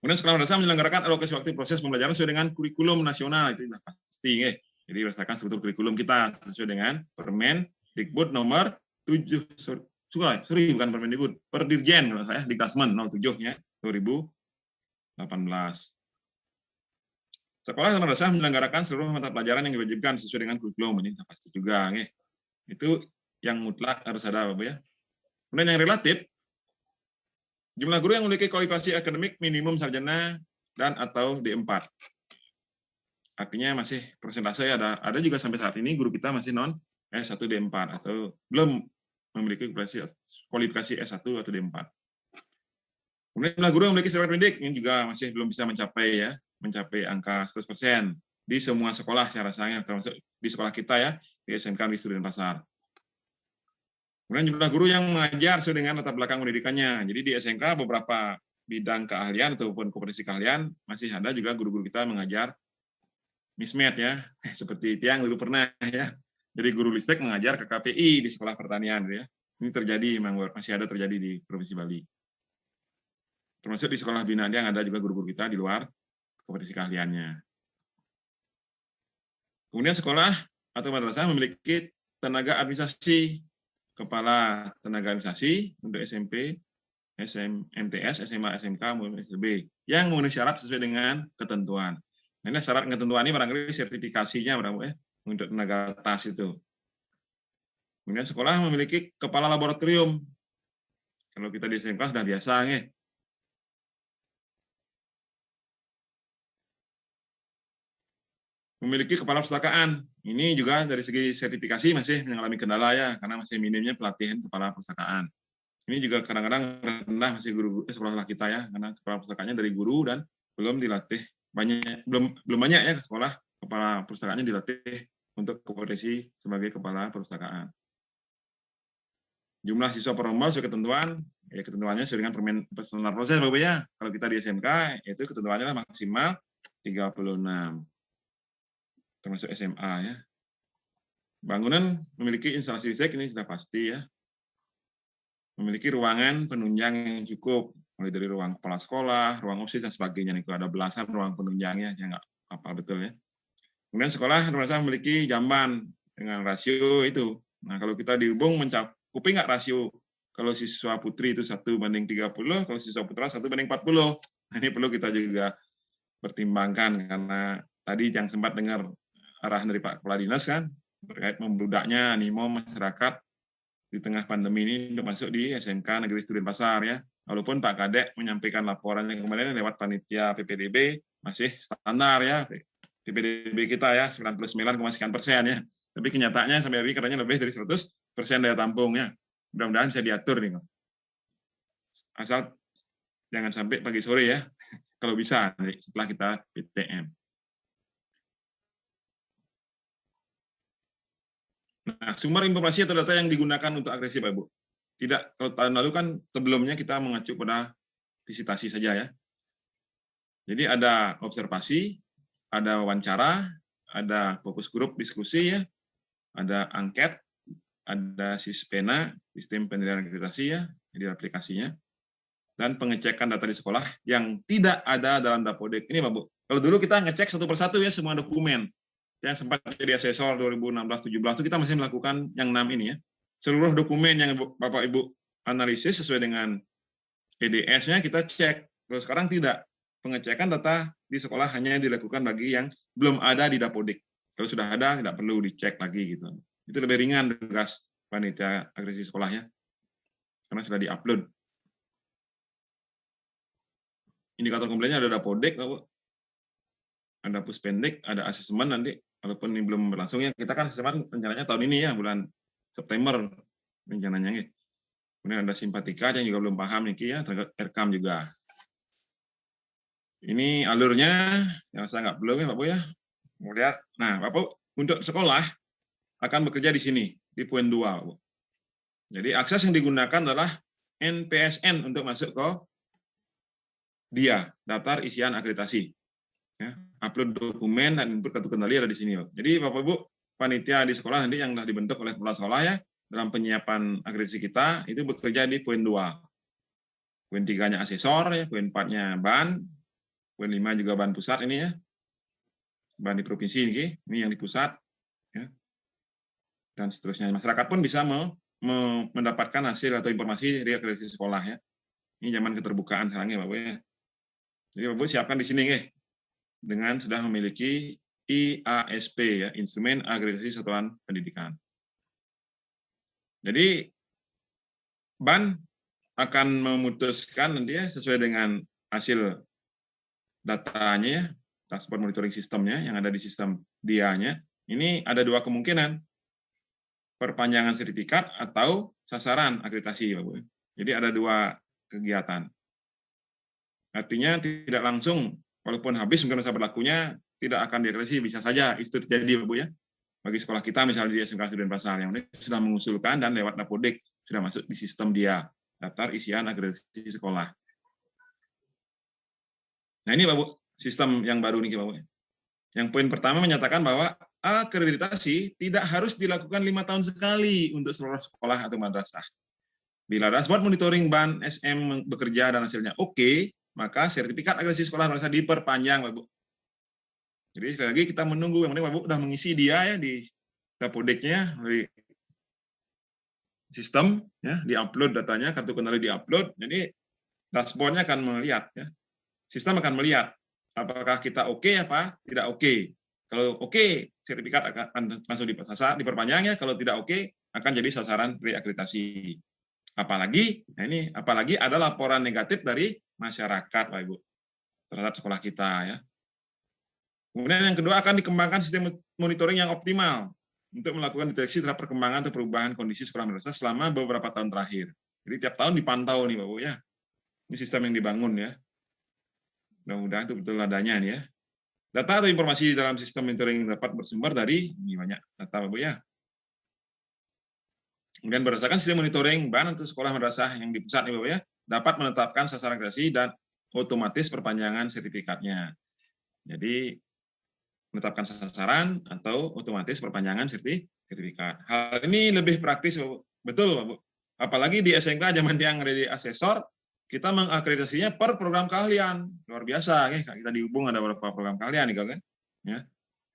Kemudian sekolah madrasah menyelenggarakan alokasi waktu proses pembelajaran sesuai dengan kurikulum nasional, itu sudah pasti. Jadi berdasarkan struktur kurikulum kita sesuai dengan Permendikbud nomor 7, bukan Permendikbud, Perdirjen kalau saya, Dikdasmen 07 ya, 2018. Sekolah dan madrasah menyelenggarakan seluruh mata pelajaran yang diwajibkan sesuai dengan kurikulum, ini pasti juga. Itu yang mutlak harus ada, Bapak ya. Kemudian yang relatif, jumlah guru yang memiliki kualifikasi akademik minimum sarjana dan atau D4. Artinya masih persentase ada juga sampai saat ini guru kita masih non S1 D4 atau belum memiliki kualifikasi S1 atau D4. Kemudian jumlah guru yang memiliki sertifikat pendidik ini juga masih belum bisa mencapai angka 100% di semua sekolah secara sayang, termasuk di sekolah kita ya, di SMK di Denpasar. Kemudian jumlah guru yang mengajar sesuai dengan latar belakang pendidikannya. Jadi di SMK beberapa bidang keahlian ataupun kompetensi keahlian masih ada juga guru-guru kita mengajar mismatch ya, seperti Tiang dulu pernah ya. Jadi guru listek mengajar ke KPI di sekolah pertanian ya. Ini terjadi memang masih ada terjadi di Provinsi Bali. termasuk di sekolah binaan yang ada juga guru-guru kita di luar kompetensi keahliannya. Kemudian sekolah atau madrasah memiliki tenaga administrasi, kepala tenaga administrasi untuk SMP, MTS, SMA, SMK, maupun SLB yang memenuhi syarat sesuai dengan ketentuan. Nah, ini syarat ketentuan ini barangkali sertifikasinya berapa ya untuk tenaga atas itu. Kemudian sekolah memiliki kepala laboratorium. Kalau kita di SMK sudah biasa nih. Memiliki kepala perpustakaan. Ini juga dari segi sertifikasi masih mengalami kendala ya, karena masih minimnya pelatihan kepala perpustakaan. Ini juga kadang-kadang rendah masih guru sekolah kita ya, karena kepala perpustakaannya dari guru dan belum dilatih belum banyak ya sekolah kepala perpustakaannya dilatih untuk kompetensi sebagai kepala perpustakaan. Jumlah siswa per rombel sesuai ketentuan, ya ketentuannya sesuai dengan permen standar proses Bapak ya. Kalau kita di SMK itu ketentuannya lah maksimal 36. Termasuk SMA ya. Bangunan memiliki instalasi listrik, ini sudah pasti ya. Memiliki ruangan penunjang yang cukup, mulai dari ruang kepala sekolah, ruang OSIS dan sebagainya. Itu ada belasan ruang penunjangnya, ya nggak apa betul ya. Kemudian sekolah madrasah memiliki jamban dengan rasio itu. Nah kalau kita dihubung mencakupi nggak rasio? Kalau siswa putri itu 1:30, kalau siswa putra 1:40. Nah, ini perlu kita juga pertimbangkan karena tadi yang sempat dengar arahan dari Pak Kepala Dinas kan terkait membludaknya animo masyarakat di tengah pandemi ini untuk masuk di SMK Negeri Studi Denpasar ya. Walaupun Pak Kadek menyampaikan laporan yang kemarin lewat panitia PPDB masih standar ya. PPDB kita ya 99,sekian% ya. Tapi kenyataannya sampai hari ini katanya lebih dari 100% daya tampung ya. Mudah-mudahan bisa diatur nih. Asal jangan sampai pagi sore ya. Kalau bisa setelah kita PTM. Nah, sumber informasi atau data yang digunakan untuk agresi Pak Ibu. Tidak, kalau tahun lalu kan sebelumnya kita mengacu pada visitasi saja ya. Jadi ada observasi, ada wawancara, ada fokus grup diskusi ya, ada angket, ada SISPENA, sistem penilaian akreditasi ya, jadi aplikasinya, dan pengecekan data di sekolah yang tidak ada dalam Dapodik. Ini Pak Bu, kalau dulu kita ngecek satu persatu ya semua dokumen. Yang sempat jadi asesor 2016-17 itu kita masih melakukan yang 6 ini ya. Seluruh dokumen yang Bapak Ibu analisis sesuai dengan EDS-nya kita cek. Kalau sekarang tidak. Pengecekan data di sekolah hanya dilakukan bagi yang belum ada di Dapodik. Kalau sudah ada tidak perlu dicek lagi gitu. Itu lebih ringan tugas panitia agresi sekolahnya. Karena sudah diupload. Indikator komplainnya ada Dapodik, ada puspendek, ada asesmen nanti, walaupun ini belum berlangsung ya, kita kan asesmen rencananya tahun ini ya, bulan September rencananya ya. Kemudian ada simpatika yang juga belum paham nih ya, terkait RKAM juga. Ini alurnya, yang saya nggak belum ya Pak Bu ya. Kemudian, nah Bapak untuk sekolah akan bekerja di sini, di poin 2 Pak Bu. Jadi akses yang digunakan adalah NPSN untuk masuk ke DIA, daftar isian akreditasi. Ya, upload dokumen dan input kartu kendali ada di sini. Jadi Bapak Ibu panitia di sekolah nanti yang telah dibentuk oleh kepala sekolah ya dalam penyiapan akreditasi kita itu bekerja di poin 2. Poin 3-nya asesor ya, poin 4-nya ban, poin 5 juga ban pusat ini ya. Ban di provinsi ini yang di pusat ya. Dan seterusnya masyarakat pun bisa mendapatkan hasil atau informasi dari akreditasi sekolah ya. Ini zaman keterbukaan sekarang ya Bapak ya. Jadi Bapak siapkan di sini ya. Dengan sudah memiliki IASP ya, Instrumen Akreditasi Satuan Pendidikan. Jadi BAN akan memutuskan nanti ya sesuai dengan hasil datanya ya, dashboard monitoring sistemnya yang ada di sistem DIA-nya. Ini ada 2 kemungkinan. Perpanjangan sertifikat atau sasaran akreditasi, Bapak. Jadi ada 2 kegiatan. Artinya tidak langsung walaupun habis mungkin masa berlakunya tidak akan diakreditasi, bisa saja itu terjadi Bu ya. Bagi sekolah kita misalnya di SMK Studi Denpasar yang sudah mengusulkan dan lewat Dapodik sudah masuk di sistem dia, daftar isian akreditasi sekolah. Nah ini Bapak sistem yang baru nih Bapak. Yang poin pertama menyatakan bahwa akreditasi tidak harus dilakukan 5 tahun sekali untuk seluruh sekolah atau madrasah. Bila dashboard monitoring BAN SM bekerja dan hasilnya oke, maka sertifikat agresi sekolah madrasah diperpanjang, Bapak Ibu. Jadi sekali lagi kita menunggu, yang penting Bapak Ibu sudah mengisi dia ya di Dapodeknya, di sistem, ya, diupload datanya, kartu kenario diupload, jadi dashboardnya akan melihat, ya. Sistem akan melihat apakah kita oke apa tidak oke. Kalau oke, sertifikat akan langsung diperpanjang ya. Kalau tidak oke, akan jadi sasaran reakreditasi. Apalagi ada laporan negatif dari masyarakat, Pak Ibu, terhadap sekolah kita ya. Kemudian yang kedua, akan dikembangkan sistem monitoring yang optimal untuk melakukan deteksi terhadap perkembangan atau perubahan kondisi sekolah madrasah selama beberapa tahun terakhir. Jadi tiap tahun dipantau nih, Pak Ibu ya. Ini sistem yang dibangun ya. Mudah-mudahan itu betul adanya nih ya. Data atau informasi dalam sistem monitoring dapat bersumber dari ini banyak data, Bapak ya. Kemudian berdasarkan sistem monitoring BAN untuk sekolah madrasah yang di pusat nih, Bapak ya, dapat menetapkan sasaran agresi dan otomatis perpanjangan sertifikatnya. Jadi menetapkan sasaran atau otomatis perpanjangan sertifikat. Hal ini lebih praktis, Bapak. Betul, Bapak. Apalagi di SMK zaman yang ada di asesor, kita mengakreditasinya per program keahlian. Luar biasa, kita dihubung ada beberapa program keahlian nih, kan? Ya.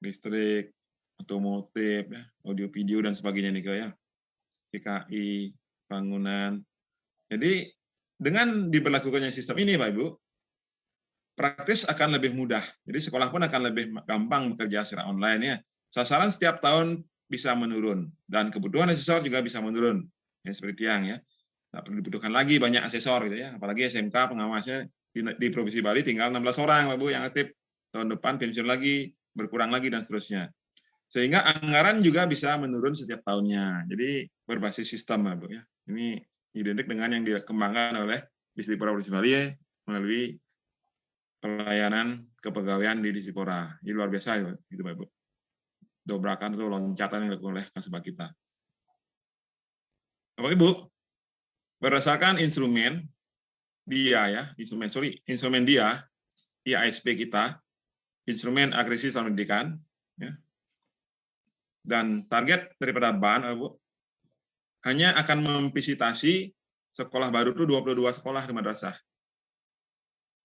Listrik, otomotif, ya, audio video dan sebagainya nih, ya. PKI, bangunan. Jadi dengan diberlakukannya sistem ini, Pak Ibu, praktis akan lebih mudah. Jadi sekolah pun akan lebih gampang bekerja secara online ya. Sasaran setiap tahun bisa menurun dan kebutuhan asesor juga bisa menurun. Ya seperti yang ya. Nggak perlu dibutuhkan lagi banyak asesor gitu ya. Apalagi SMK pengawasnya di Provinsi Bali tinggal 16 orang, Pak Ibu, yang aktif. Tahun depan pensiun lagi, berkurang lagi dan seterusnya. Sehingga anggaran juga bisa menurun setiap tahunnya. Jadi berbasis sistem, Pak Ibu ya. Ini identik dengan yang dikembangkan oleh Disdipora Provinsi Bali ya, melalui pelayanan kepegawaian di Disdipora. Ini luar biasa ya, gitu Pak Ibu. Dobrakan atau loncatan yang dilakukan oleh Kasubag kita. Bapak Ibu, berdasarkan instrumen dia ya, instrumen dia, IASP kita, instrumen agresi saluran pendidikan, ya, dan target daripada BAN, Ibu, hanya akan memvisitasi sekolah baru itu 22 sekolah di madrasah.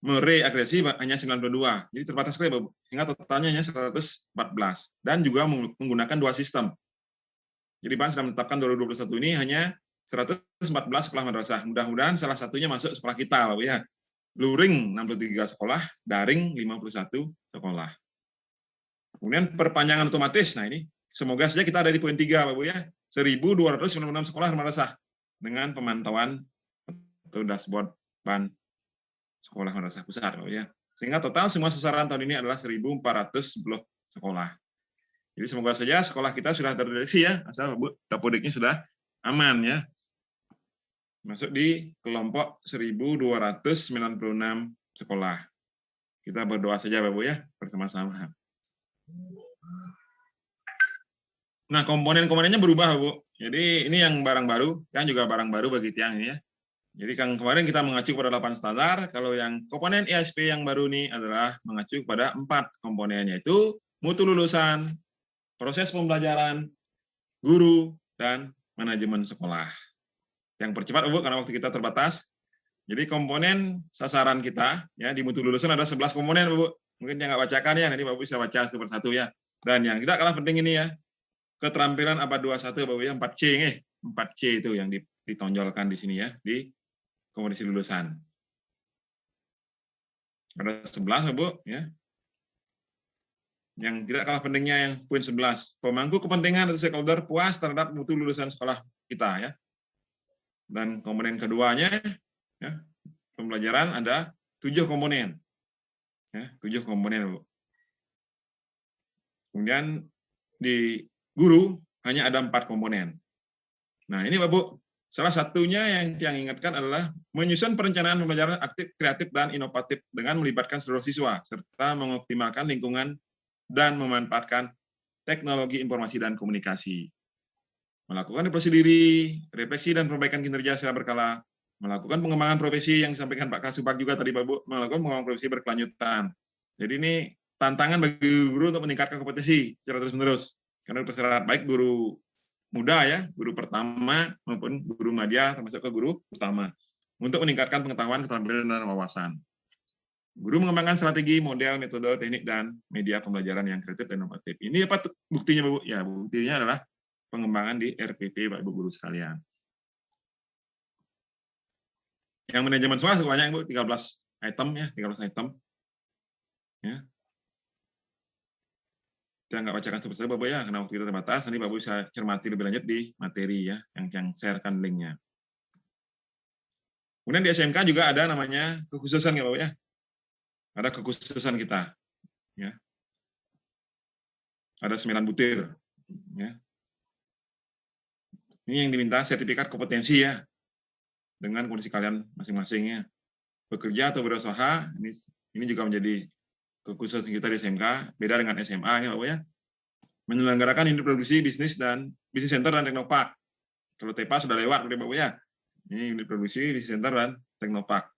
Mereakreditasi hanya 92, jadi terbatas sekali, Bapak. Sehingga totalnya hanya 114, dan juga menggunakan dua sistem. Jadi BAN sudah menetapkan 2021 ini hanya 114 sekolah madrasah. Mudah-mudahan salah satunya masuk sekolah kita, Bapak ya. Luring 63 sekolah, daring 51 sekolah. Kemudian perpanjangan otomatis, nah ini semoga saja kita ada di poin 3, Bapak ya. 1.296 sekolah madrasah dengan pemantauan atau dashboard BAN sekolah madrasah pusat, Bapak ya. Sehingga total semua sasaran tahun ini adalah 1.410 sekolah. Jadi semoga saja sekolah kita sudah terdeteksi ya, asal Dapodeknya sudah aman ya. Masuk di kelompok 1.296 sekolah. Kita berdoa saja, Bapak ya, bersama-sama. Nah, komponen-komponennya berubah, Bu. Jadi ini yang barang baru, yang juga barang baru bagi tiang ini ya. Jadi kemarin kita mengacu pada 8 standar, kalau yang komponen IASP yang baru ini adalah mengacu pada 4 komponen, yaitu mutu lulusan, proses pembelajaran, guru, dan manajemen sekolah. Yang percepat, Bu, karena waktu kita terbatas. Jadi komponen sasaran kita ya di mutu lulusan ada 11 komponen, Bu. Mungkin yang nggak bacakan ya, nanti Bapak bisa baca satu persatu ya. Dan yang tidak kalah penting ini ya, keterampilan abad 21, Bapak ya, 4C, 4C itu yang ditonjolkan di sini ya, di kompetensi lulusan. Ada 11, Bu, ya. Yang tidak kalah pentingnya yang poin 11, pemangku kepentingan atau stakeholder puas terhadap mutu lulusan sekolah kita ya. Dan komponen keduanya ya, pembelajaran ada 7 komponen. Ya, 7 komponen, Bu. Kemudian di guru hanya ada 4 komponen. Nah, ini Bapak, salah satunya yang ingatkan adalah menyusun perencanaan pembelajaran aktif, kreatif, dan inovatif dengan melibatkan seluruh siswa, serta mengoptimalkan lingkungan dan memanfaatkan teknologi informasi dan komunikasi. Melakukan refleksi diri, refleksi dan perbaikan kinerja secara berkala, melakukan pengembangan profesi yang disampaikan Pak Kasubag juga tadi, Pak Bu, melakukan pengembangan profesi berkelanjutan. Jadi ini tantangan bagi guru untuk meningkatkan kompetensi secara terus-menerus. Karena persyarat baik guru muda ya, guru pertama maupun guru madya termasuk ke guru utama untuk meningkatkan pengetahuan, keterampilan dan wawasan. Guru mengembangkan strategi, model, metode, teknik dan media pembelajaran yang kreatif dan inovatif. Ini apa buktinya, Bu? Ya, buktinya adalah pengembangan di RPP, Bapak Ibu guru sekalian. Yang manajemen sekolah sebanyak, Bu, 13 item ya, 13 item. Ya. Kita nggak bacakan sebesar Bapak ya, karena waktu kita terbatas. Nanti Bapak bisa cermati lebih lanjut di materi ya, yang sharekan linknya. Kemudian di SMK juga ada namanya kekhususan ya Bapak ya. Ada kekhususan kita. Ya. Ada 9 butir. Ya. Ini yang diminta sertifikat kompetensi ya, dengan kondisi kalian masing-masingnya. Bekerja atau berusaha, ini juga menjadi kekhususan kita di SMK, beda dengan SMA ya Bapak ya. Menyelenggarakan unit produksi bisnis dan bisnis center dan teknopark. Kalau TEPA sudah lewat Bapak ya. Ini unit produksi, bisnis center dan teknopark.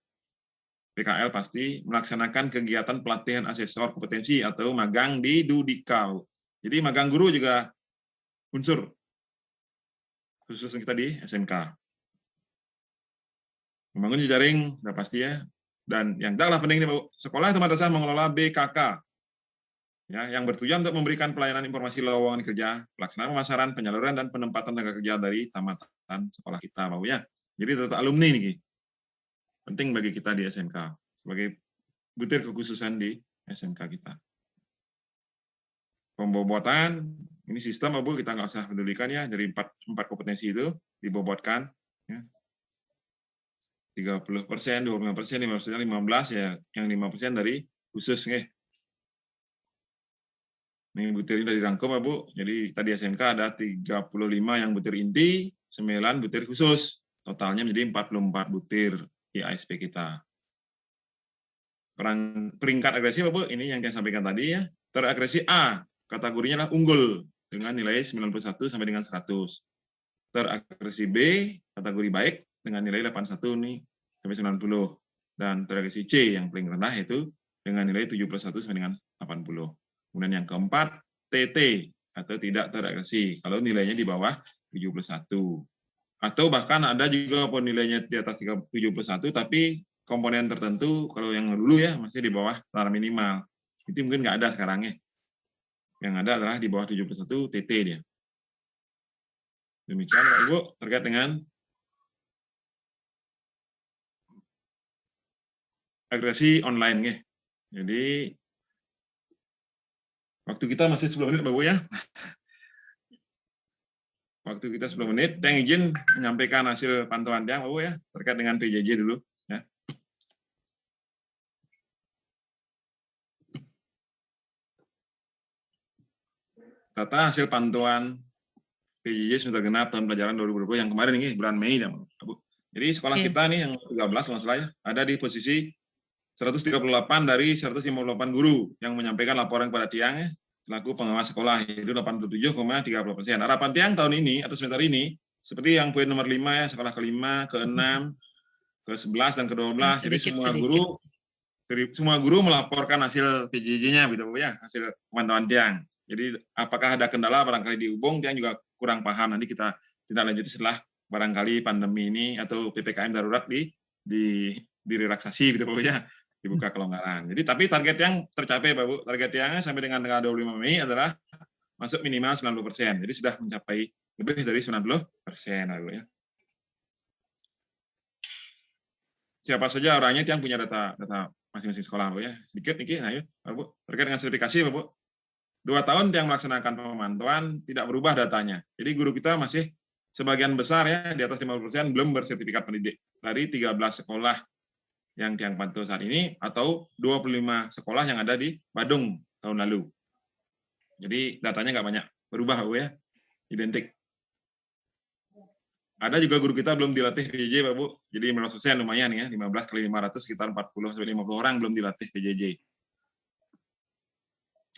PKL pasti melaksanakan kegiatan pelatihan asesor kompetensi atau magang di Dudikau. Jadi magang guru juga unsur khususnya kita di SMK. Membangun jejaring sudah pasti ya. Dan yang tidak kalah penting ini, sekolah atau madrasah mengelola BKK ya, yang bertujuan untuk memberikan pelayanan informasi lowongan kerja, pelaksanaan pemasaran, penyaluran dan penempatan tenaga kerja dari tamatan sekolah kita, Bapak ya. Jadi data alumni nih penting bagi kita di SMK sebagai butir kekhususan di SMK kita. Pembobotan ini sistem Bapak, kita nggak usah pedulikan ya, dari empat kompetensi itu dibobotkan ya. 30%, 25%, 15%, 15 ya, yang 5% dari khusus nih. Ini butir dari rangkum Bu. Jadi tadi SMK ada 35 yang butir inti, 9 butir khusus. Totalnya menjadi 44 butir di ASP kita. Peringkat agresi Bu, ini yang saya sampaikan tadi ya. Teragresi A, kategorinya adalah unggul dengan nilai 91 sampai dengan 100. Teragresi B, kategori baik dengan nilai 81 nih sampai 90. Dan teragresi C yang paling rendah itu dengan nilai 71 sampai dengan 80. Kemudian yang keempat, TT atau tidak teragresi kalau nilainya di bawah 71. Atau bahkan ada juga pun nilainya di atas 71 tapi komponen tertentu kalau yang dulu ya masih di bawah standar minimal. Itu mungkin nggak ada sekarang ya. Yang ada adalah di bawah 71 TT dia. Demikian Pak Ibu terkait dengan agresi online ya. Jadi waktu kita masih 10 menit Bapak Ibu ya. Waktu kita 10 menit, yang izin menyampaikan hasil pantauan dia Bapak Ibu ya terkait dengan PJJ dulu ya. Data hasil pantauan PJJ semester genap tahun pelajaran 2020 yang kemarin ini bulan Mei ya Bu. Jadi sekolah kita nih yang 13 kalau salah ya, ada di posisi 138 dari 158 guru yang menyampaikan laporan kepada Tiang ya, selaku pengawas sekolah, yaitu 87,30%. Harapan Tiang tahun ini atau semester ini seperti yang poin nomor 5 ya, sekolah ke-5, ke-6, ke-11 dan ke-12. Jadi semua guru melaporkan hasil PJJ-nya gitu Bu ya, hasil pemantauan Tiang. Jadi apakah ada kendala barangkali dihubung, Tiang juga kurang paham, nanti kita tindak lanjuti setelah barangkali pandemi ini atau PPKM darurat direlaksasi gitu Bu ya, dibuka kelonggaran. Jadi tapi target yang tercapai Pak Bu, target yang sampai dengan tanggal 25 Mei adalah masuk minimal 90%. Jadi sudah mencapai lebih dari 90% Pak Bu ya. Siapa saja orangnya yang punya data masing-masing sekolah Bu ya. Sedikit nih, ayo Pak Bu, terkait dengan sertifikasi Pak Bu. 2 tahun yang melaksanakan pemantauan tidak berubah datanya. Jadi guru kita masih sebagian besar ya di atas 50% belum bersertifikat pendidik dari 13 sekolah yang Tiang pantau saat ini atau 25 sekolah yang ada di Badung tahun lalu. Jadi datanya nggak banyak berubah Bu ya, identik. Ada juga guru kita belum dilatih PJJ Pak Bu, jadi 15% lumayan ya, 15 kali 500 sekitar 40-50 orang belum dilatih PJJ.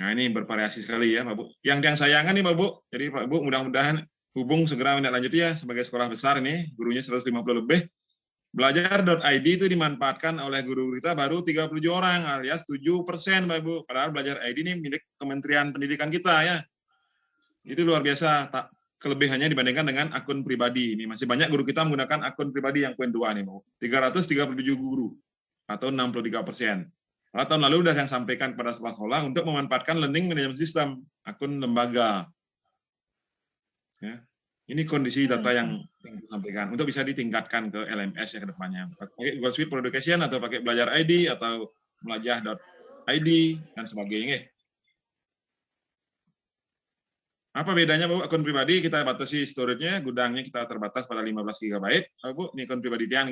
Nah ini bervariasi sekali ya Pak Bu. Yang sayangkan nih Pak Bu, jadi Pak Bu mudah-mudahan hubung segera menindaklanjuti ya sebagai sekolah besar ini, gurunya 150 lebih. Belajar.id itu dimanfaatkan oleh guru kita baru 37 orang alias 7% Pak Ibu. Padahal Belajar ID ini milik Kementerian Pendidikan kita ya. Itu luar biasa kelebihannya dibandingkan dengan akun pribadi. Ini masih banyak guru kita menggunakan akun pribadi yang poin 2 nih, Bu. 337 guru atau 63%. Kalau tahun lalu sudah yang sampaikan kepada sekolah untuk memanfaatkan learning management system, akun lembaga. Ya. Ini kondisi data yang disampaikan untuk bisa ditingkatkan ke LMS ya ke depannya. Pakai Google Suite for Education atau pakai Belajar ID atau Melajah.id dan sebagainya. Apa bedanya, Bu? Akun pribadi kita batasi storage-nya, gudangnya kita terbatas pada 15 GB. Bu, ini akun pribadi Tian,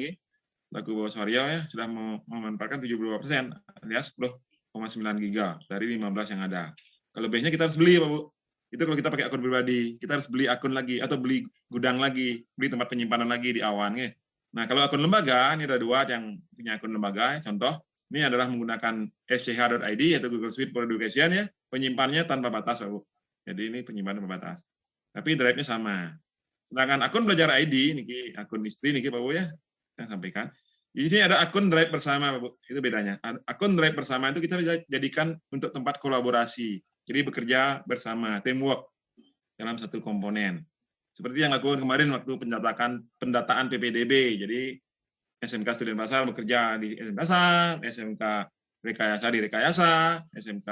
laku Bos Wario ya, sudah memanfaatkan 72%, alias 10,9 GB dari 15 yang ada. Kelebihnya kita harus beli, Pak Bu. Itu kalau kita pakai akun pribadi, kita harus beli akun lagi, atau beli gudang lagi, beli tempat penyimpanan lagi di awan. Ya. Nah, kalau akun lembaga, ini ada dua yang punya akun lembaga, contoh, ini adalah menggunakan fch.id, atau Google Suite for Education, ya, penyimpanannya tanpa batas, Pak Bu. Jadi ini penyimpanan terbatas. Tapi drive-nya sama. Sedangkan akun Belajar ID, ini akun istri, ini Pak Bu ya, saya sampaikan. Ini ada akun drive bersama, Pak Bu. Itu bedanya. Akun drive bersama itu kita bisa jadikan untuk tempat kolaborasi. Jadi bekerja bersama, teamwork dalam satu komponen. Seperti yang lakukan kemarin waktu pendataan PPDB. Jadi SMK Student Pasar bekerja di SMK Pasar, SMK Rekayasa di Rekayasa, SMK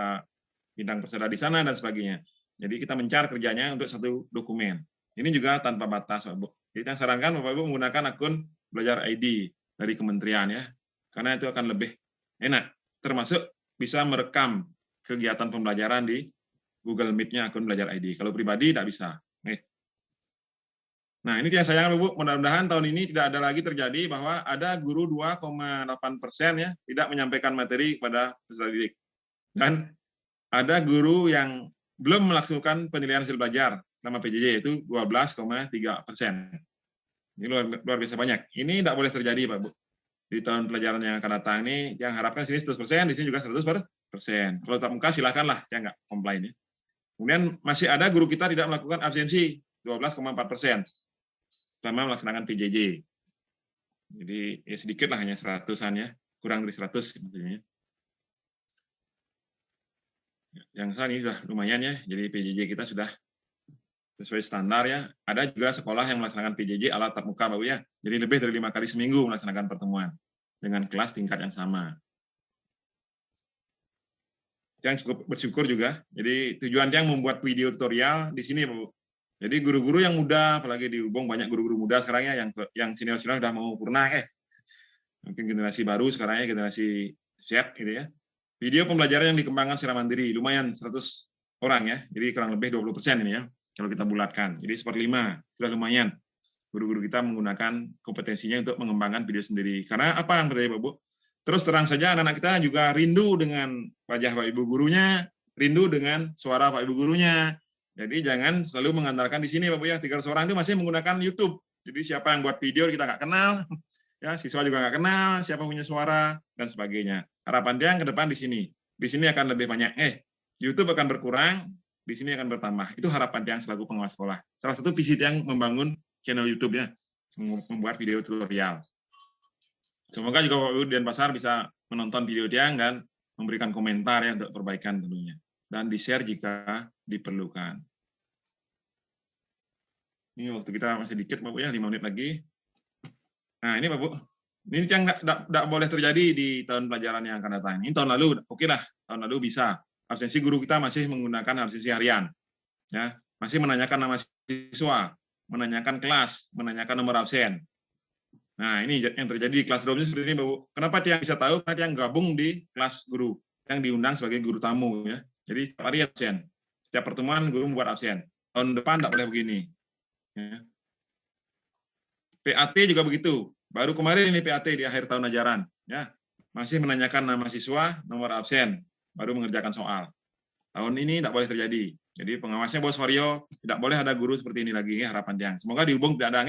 Bintang Persada di sana, dan sebagainya. Jadi kita mencari kerjanya untuk satu dokumen. Ini juga tanpa batas, Pak Bu. Jadi saya sarankan Bapak Ibu menggunakan akun Belajar ID dari kementerian ya, karena itu akan lebih enak. Termasuk bisa merekam kegiatan pembelajaran di Google Meet-nya akun Belajar ID. Kalau pribadi tidak bisa. Nah ini yang sayang Bapak Bu. Mudah-mudahan tahun ini tidak ada lagi terjadi bahwa ada guru 2,8% ya tidak menyampaikan materi kepada peserta didik. Dan ada guru yang belum melakukan penilaian hasil belajar selama PJJ, yaitu 12,3%. Ini luar biasa banyak. Ini tidak boleh terjadi, Pak Bu. Di tahun pelajaran yang akan datang ini, yang harapkan sini 100%, di sini juga 100%. Kalau tak muka, silakanlah, ya nggak komplain. Ya. Kemudian masih ada guru kita tidak melakukan absensi, 12,4%, selama melaksanakan PJJ. Jadi ya sedikit lah, hanya 100-an ya, kurang dari 100 sebetulnya. Yang saat ini sudah lumayan ya, jadi PJJ kita sudah sesuai standar ya. Ada juga sekolah yang melaksanakan PJJ ala tatap muka, Pak Bu ya. Jadi lebih dari 5 kali seminggu melaksanakan pertemuan dengan kelas tingkat yang sama. Yang cukup bersyukur juga. Jadi tujuan yang membuat video tutorial di sini, Pak Bu. Jadi guru-guru yang muda, apalagi di Ubung banyak guru-guru muda sekarang ya, yang senior-senior sudah mau purna mungkin generasi baru sekarang ya, generasi Z gitu ya. Video pembelajaran yang dikembangkan secara mandiri, lumayan 100 orang ya, jadi kurang lebih 20% ini ya, kalau kita bulatkan. Jadi 1/5, sudah lumayan. Guru-guru kita menggunakan kompetensinya untuk mengembangkan video sendiri. Karena apa yang terjadi, Pak Bu? Terus terang saja anak-anak kita juga rindu dengan wajah Pak Ibu gurunya, rindu dengan suara Pak Ibu gurunya. Jadi jangan selalu mengandalkan di sini, Pak Bu ya, 300 orang itu masih menggunakan YouTube. Jadi siapa yang buat video kita nggak kenal, ya siswa juga nggak kenal, siapa punya suara, dan sebagainya. Harapan dia ke depan di sini. Di sini akan lebih banyak. YouTube akan berkurang, di sini akan bertambah. Itu harapan yang selaku pengawas sekolah. Salah satu visi yang membangun channel YouTube-nya, membuat video tutorial. Semoga juga Bapak Ibu di Denpasar bisa menonton video dia dan memberikan komentar ya untuk perbaikan tentunya. Dan di-share jika diperlukan. Ini waktu kita masih dikit, Bapak ya, 5 menit lagi. Nah, ini Bapak. Ini yang tidak boleh terjadi di tahun pelajaran yang akan datang. Ini tahun lalu, oke lah, tahun lalu bisa. Absensi guru kita masih menggunakan absensi harian. Ya, masih menanyakan nama siswa, menanyakan kelas, menanyakan nomor absen. Nah, ini yang terjadi di kelas roomnya seperti ini, Bapak. Kenapa dia bisa tahu? Karena dia gabung di kelas guru, yang diundang sebagai guru tamu. Ya. Jadi setiap hari absen. Setiap pertemuan guru membuat absen. Tahun depan tidak boleh begini. Ya. PAT juga begitu. Baru kemarin ini PAT di akhir tahun ajaran, ya masih menanyakan nama siswa, nomor absen, baru mengerjakan soal. Tahun ini tidak boleh terjadi. Jadi pengawasnya Bos Wario, tidak boleh ada guru seperti ini lagi. Harapan yang semoga di Ubung tidak ada.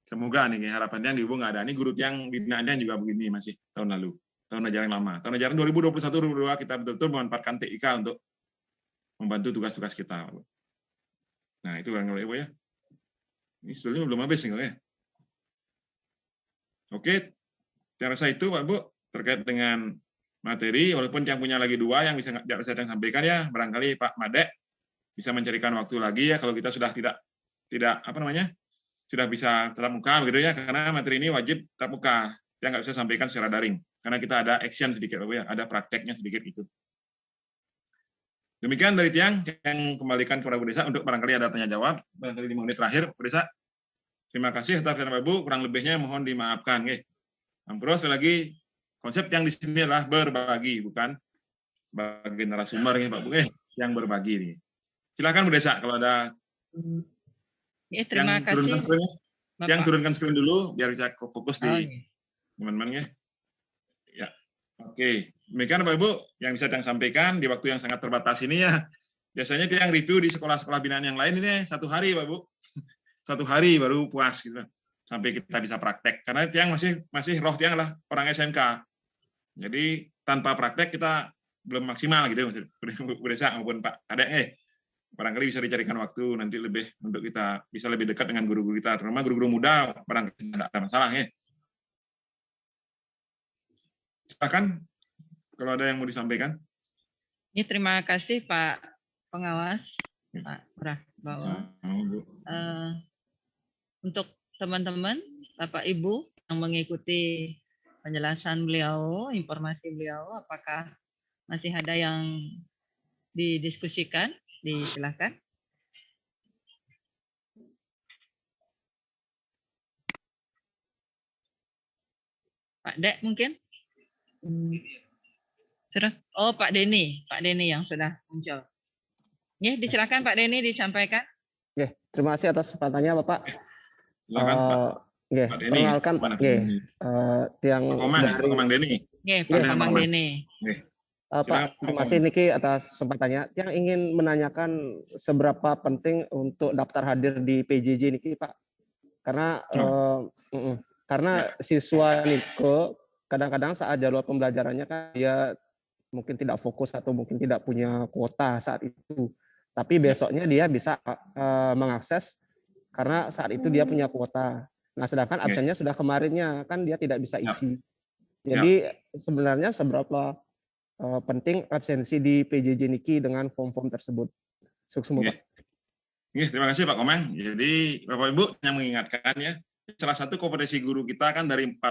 Semoga nih harapan yang di Ubung nggak ada. Ini guru yang binaannya juga begini masih tahun lalu, tahun ajaran lama. Tahun ajaran 2021-2022 kita betul-betul memanfaatkan TIK untuk membantu tugas-tugas kita. Nah itu barangkali Ibu ya. Ini sebetulnya belum habis nih ya. Oke, saya rasa itu Pak Bu terkait dengan materi. Walaupun yang punya lagi 2 yang bisa saya sampaikan ya, barangkali Pak Made bisa mencarikan waktu lagi ya kalau kita sudah tidak tidak sudah bisa tatap muka begitu ya, karena materi ini wajib tatap muka, yang nggak bisa sampaikan secara daring, karena kita ada action sedikit Bapak ya, ada prakteknya sedikit itu. Demikian dari Tiang yang kembalikan kepada Bu Desa untuk barangkali ada tanya jawab, barangkali 5 menit terakhir Bu Desa. Terima kasih atas Bapak Ibu, kurang lebihnya mohon dimaafkan. Ampun, sekali lagi konsep yang di sini adalah berbagi, bukan sebagai narasumber Pak Bu, yang berbagi nih. Silakan Bu Desa kalau ada terima kasih. Yang turunkan screen dulu biar bisa fokus di teman-teman ya. Ya. Oke, demikian Bapak Ibu yang bisa Tiang sampaikan di waktu yang sangat terbatas ini ya. Biasanya Tiang review di sekolah-sekolah binaan yang lain ini 1 hari Bapak Ibu. 1 hari baru puas gitu. Sampai kita bisa praktek. Karena Tiang masih roh Tiang adalah orang SMK. Jadi tanpa praktek kita belum maksimal gitu Bu Desa maupun Pak Kadek. Barangkali bisa dicarikan waktu nanti lebih untuk kita bisa lebih dekat dengan guru-guru kita, terutama guru-guru muda barangkali tidak ada masalah ya. Silakan kalau ada yang mau disampaikan. Terima kasih Pak Pengawas, Pak Prah, bahwa untuk teman-teman, Bapak Ibu yang mengikuti penjelasan beliau, informasi beliau, apakah masih ada yang didiskusikan? Silakan. Pak Dek mungkin? Sudah. Oh, Pak Denny yang sudah muncul. Ya, disilakan Pak Denny disampaikan. Terima kasih atas kesempatannya Bapak. Silakan Pak. Pak Denny. Perkenalkan Pak Tiang Pak Komang Denny. Pak Komang Denny. Pak, terima kasih Niki atas kesempatannya. Yang ingin menanyakan seberapa penting untuk daftar hadir di PJJ Niki Pak, karena siswa Niko kadang-kadang saat jadwal pembelajarannya kan dia mungkin tidak fokus atau mungkin tidak punya kuota saat itu, tapi besoknya dia bisa mengakses karena saat itu dia punya kuota. Nah sedangkan absennya sudah kemarinnya kan dia tidak bisa isi. Jadi sebenarnya seberapa penting absensi di PJJ Niki dengan form-form tersebut. Sukses Pak. Terima kasih Pak Komang. Jadi Bapak Ibu yang mengingatkan ya, salah satu kompetensi guru kita kan dari 4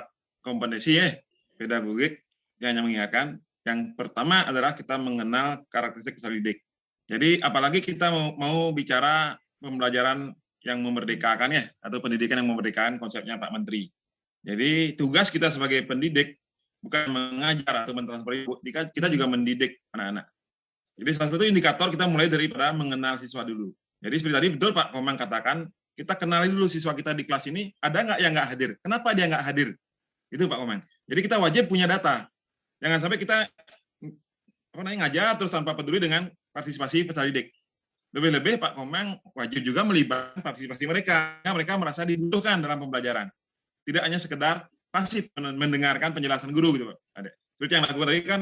kompetensi ya, pedagogik yang mengingatkan. Yang pertama adalah kita mengenal karakteristik peserta didik. Jadi apalagi kita mau bicara pembelajaran yang memerdekakan ya, atau pendidikan yang memerdekakan konsepnya Pak Menteri. Jadi tugas kita sebagai pendidik bukan mengajar atau mentransfer, kita juga mendidik anak-anak. Jadi salah satu indikator kita mulai daripada mengenal siswa dulu. Jadi seperti tadi betul Pak Komang katakan, kita kenali dulu siswa kita di kelas ini, ada nggak yang nggak hadir? Kenapa dia nggak hadir? Itu Pak Komang. Jadi kita wajib punya data. Jangan sampai kita ngajar terus tanpa peduli dengan partisipasi peserta didik. Lebih-lebih Pak Komang wajib juga melibatkan partisipasi mereka. Mereka merasa dibutuhkan dalam pembelajaran. Tidak hanya sekedar pasif mendengarkan penjelasan guru gitu Pak. Seperti yang dilakukan tadi kan,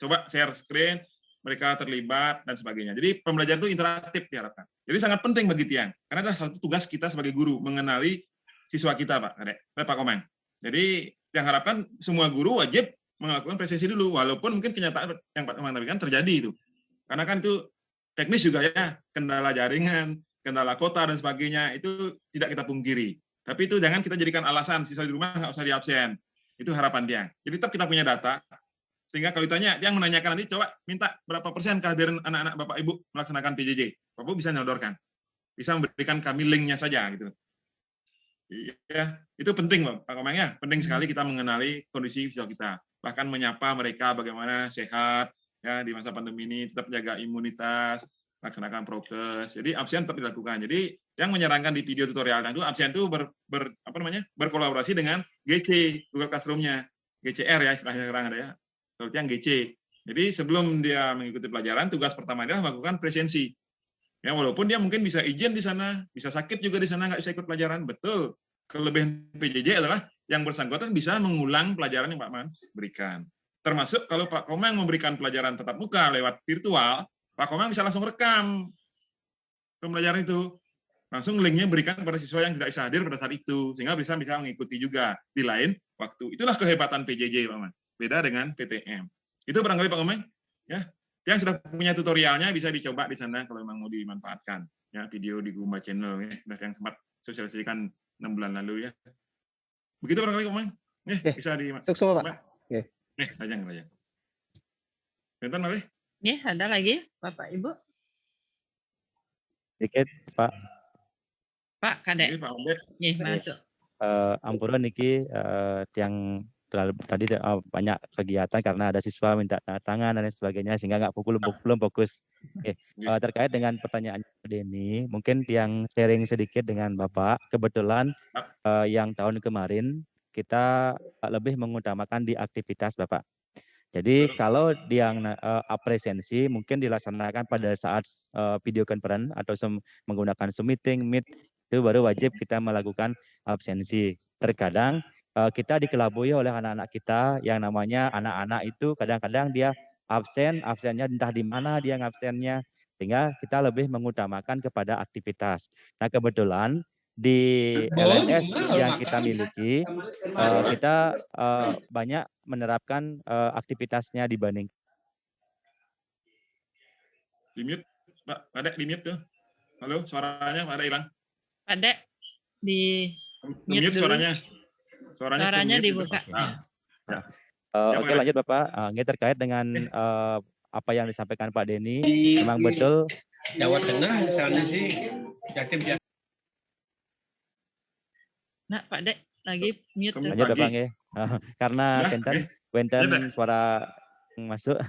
coba share screen, mereka terlibat dan sebagainya. Jadi pembelajaran itu interaktif diharapkan. Jadi sangat penting bagi Tiang, karena adalah satu tugas kita sebagai guru mengenali siswa kita Pak Komang. Jadi yang harapkan semua guru wajib melakukan presisi dulu, walaupun mungkin kenyataan yang Pak Komang tadi kan terjadi itu. Karena kan itu teknis juga ya, kendala jaringan, kendala kota dan sebagainya, itu tidak kita pungkiri. Tapi itu jangan kita jadikan alasan siswa di rumah nggak usah di absen. Itu harapan Tiang. Jadi tetap kita punya data, sehingga kalau ditanya, Tiang menanyakan nanti, coba minta berapa persen kehadiran anak-anak Bapak Ibu melaksanakan PJJ. Bapak Ibu bisa nyodorkan. Bisa memberikan kami linknya saja. Gitu. Ya, itu penting Pak Komang ya. Penting sekali kita mengenali kondisi siswa kita. Bahkan menyapa mereka bagaimana sehat ya di masa pandemi ini, tetap jaga imunitas, laksanakan prokes. Jadi absen tetap dilakukan. Jadi yang menyarankan di video tutorial itu absen itu berkolaborasi dengan GC Google Classroom-nya, GCR ya istilahnya sekarang ada ya. Kalau yang GC. Jadi sebelum dia mengikuti pelajaran, tugas pertama adalah melakukan presensi. Ya walaupun dia mungkin bisa izin di sana, bisa sakit juga di sana nggak bisa ikut pelajaran, betul. Kelebihan PJJ adalah yang bersangkutan bisa mengulang pelajaran yang Pak Man berikan. Termasuk kalau Pak Komang memberikan pelajaran tatap muka lewat virtual, Pak Komang bisa langsung rekam pembelajaran itu. Langsung linknya berikan kepada siswa yang tidak bisa hadir pada saat itu, sehingga bisa mengikuti juga di lain waktu. Itulah kehebatan PJJ, Pak Man. Beda dengan PTM. Itu barangkali Pak Komang, ya. Yang sudah punya tutorialnya bisa dicoba di sana kalau memang mau dimanfaatkan. ya video di Gumba Channel ya, yang sempat sosialisasikan 6 bulan lalu ya. Begitu barangkali Komang. Bisa di Sukses Pak. Lajang. Bentar malih. Ada lagi Bapak Ibu? Dikit Pak. Pak Kadek. Pak Ode. Masuk. Ampura niki yang tadi banyak kegiatan karena ada siswa minta tanda tangan dan lain sebagainya sehingga belum fokus. Terkait dengan pertanyaan Denny, mungkin yang sharing sedikit dengan Bapak, kebetulan yang tahun kemarin kita lebih mengutamakan di aktivitas Bapak. Jadi kalau yang presensi mungkin dilaksanakan pada saat video conference atau menggunakan Zoom meeting, Meet, itu baru wajib kita melakukan absensi. Terkadang kita dikelabui oleh anak-anak kita yang namanya anak-anak itu kadang-kadang dia absennya entah di mana dia ngabsennya, sehingga kita lebih mengutamakan kepada aktivitas. Nah kebetulan di LMS yang kita miliki, kita banyak menerapkan aktivitasnya dibanding. Di mute, Pak Kadek di mute tuh. Halo, suaranya Pak Kadek hilang. Pak Dek di mute suaranya. Suaranya dibuka. Oke, lanjut Bapak. Ini terkait dengan apa yang disampaikan Pak Denny, memang betul. Jawa Tengah misalnya sih Jatim. Nah, Pak Dek lagi mute. Lanjut Bapak nggih. Karena wenten suara masuk.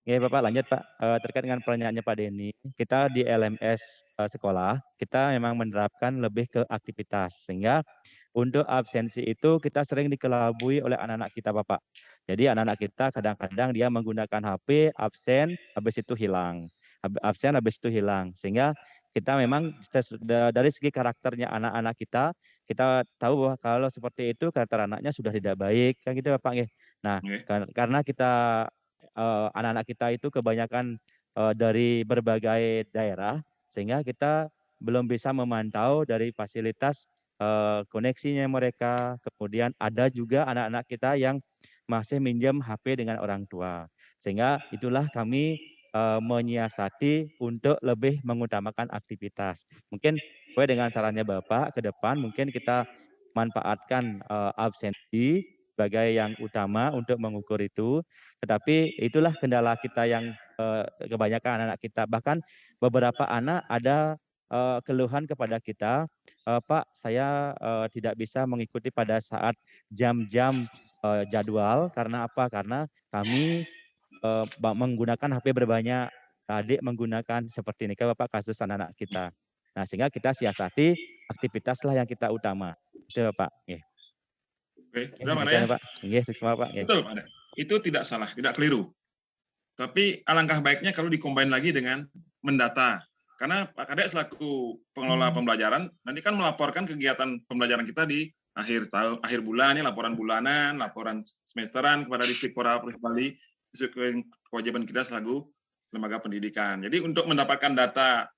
Oke Bapak, lanjut Pak. Terkait dengan pertanyaannya Pak Denny, kita di LMS sekolah, kita memang menerapkan lebih ke aktivitas. Sehingga untuk absensi itu kita sering dikelabui oleh anak-anak kita Bapak. Jadi anak-anak kita kadang-kadang dia menggunakan HP, absen, habis itu hilang. Absen, habis itu hilang. Sehingga kita memang dari segi karakternya anak-anak kita tahu bahwa kalau seperti itu karakter anaknya sudah tidak baik, kan gitu Bapak. Nah, karena kita anak-anak kita itu kebanyakan dari berbagai daerah, sehingga kita belum bisa memantau dari fasilitas koneksinya mereka. Kemudian ada juga anak-anak kita yang masih minjem HP dengan orang tua. Sehingga itulah kami menyiasati untuk lebih mengutamakan aktivitas. Mungkin sesuai dengan sarannya Bapak, ke depan mungkin kita manfaatkan absensi sebagai yang utama untuk mengukur itu. Tetapi itulah kendala kita yang kebanyakan anak kita. Bahkan beberapa anak ada keluhan kepada kita, Pak, saya tidak bisa mengikuti pada saat jam-jam jadwal. Karena apa? Karena kami menggunakan HP berbanyak, adik menggunakan seperti ini, Bapak, kasus anak-anak kita. Nah, sehingga kita siasati aktivitaslah yang kita utama. Itu Bapak. Oke, sudah Pak ya? Pak. Pak. Betul Pak. Itu tidak salah, tidak keliru. Tapi alangkah baiknya kalau dikombin lagi dengan mendata. Karena Pak Kadek selaku pengelola pembelajaran nanti kan melaporkan kegiatan pembelajaran kita di akhir bulan, ini laporan bulanan, laporan semesteran kepada Distipora Provinsi Bali, sesuai kewajiban kita selaku lembaga pendidikan. Jadi untuk mendapatkan data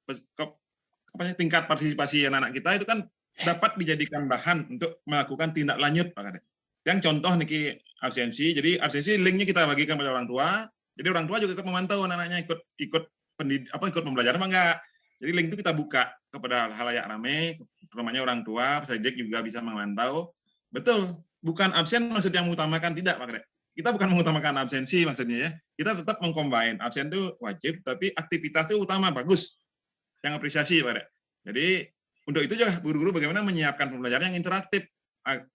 tingkat partisipasi anak-anak kita itu kan dapat dijadikan bahan untuk melakukan tindak lanjut Pak Kadek. Yang contoh niki absensi, jadi absensi linknya kita bagikan pada orang tua. Jadi orang tua juga ikut memantau anak-anaknya ikut pembelajaran apa enggak. Jadi link itu kita buka kepada halayak ramai, namanya orang tua, peserta didik juga bisa memantau. Betul, bukan absen maksud yang mengutamakan, tidak Pak Kadek. Kita bukan mengutamakan absensi maksudnya ya. Kita tetap mengcombine. Absen itu wajib, tapi aktivitas itu utama, bagus. Yang apresiasi Pak Kadek. Jadi untuk itu juga guru-guru bagaimana menyiapkan pembelajaran yang interaktif.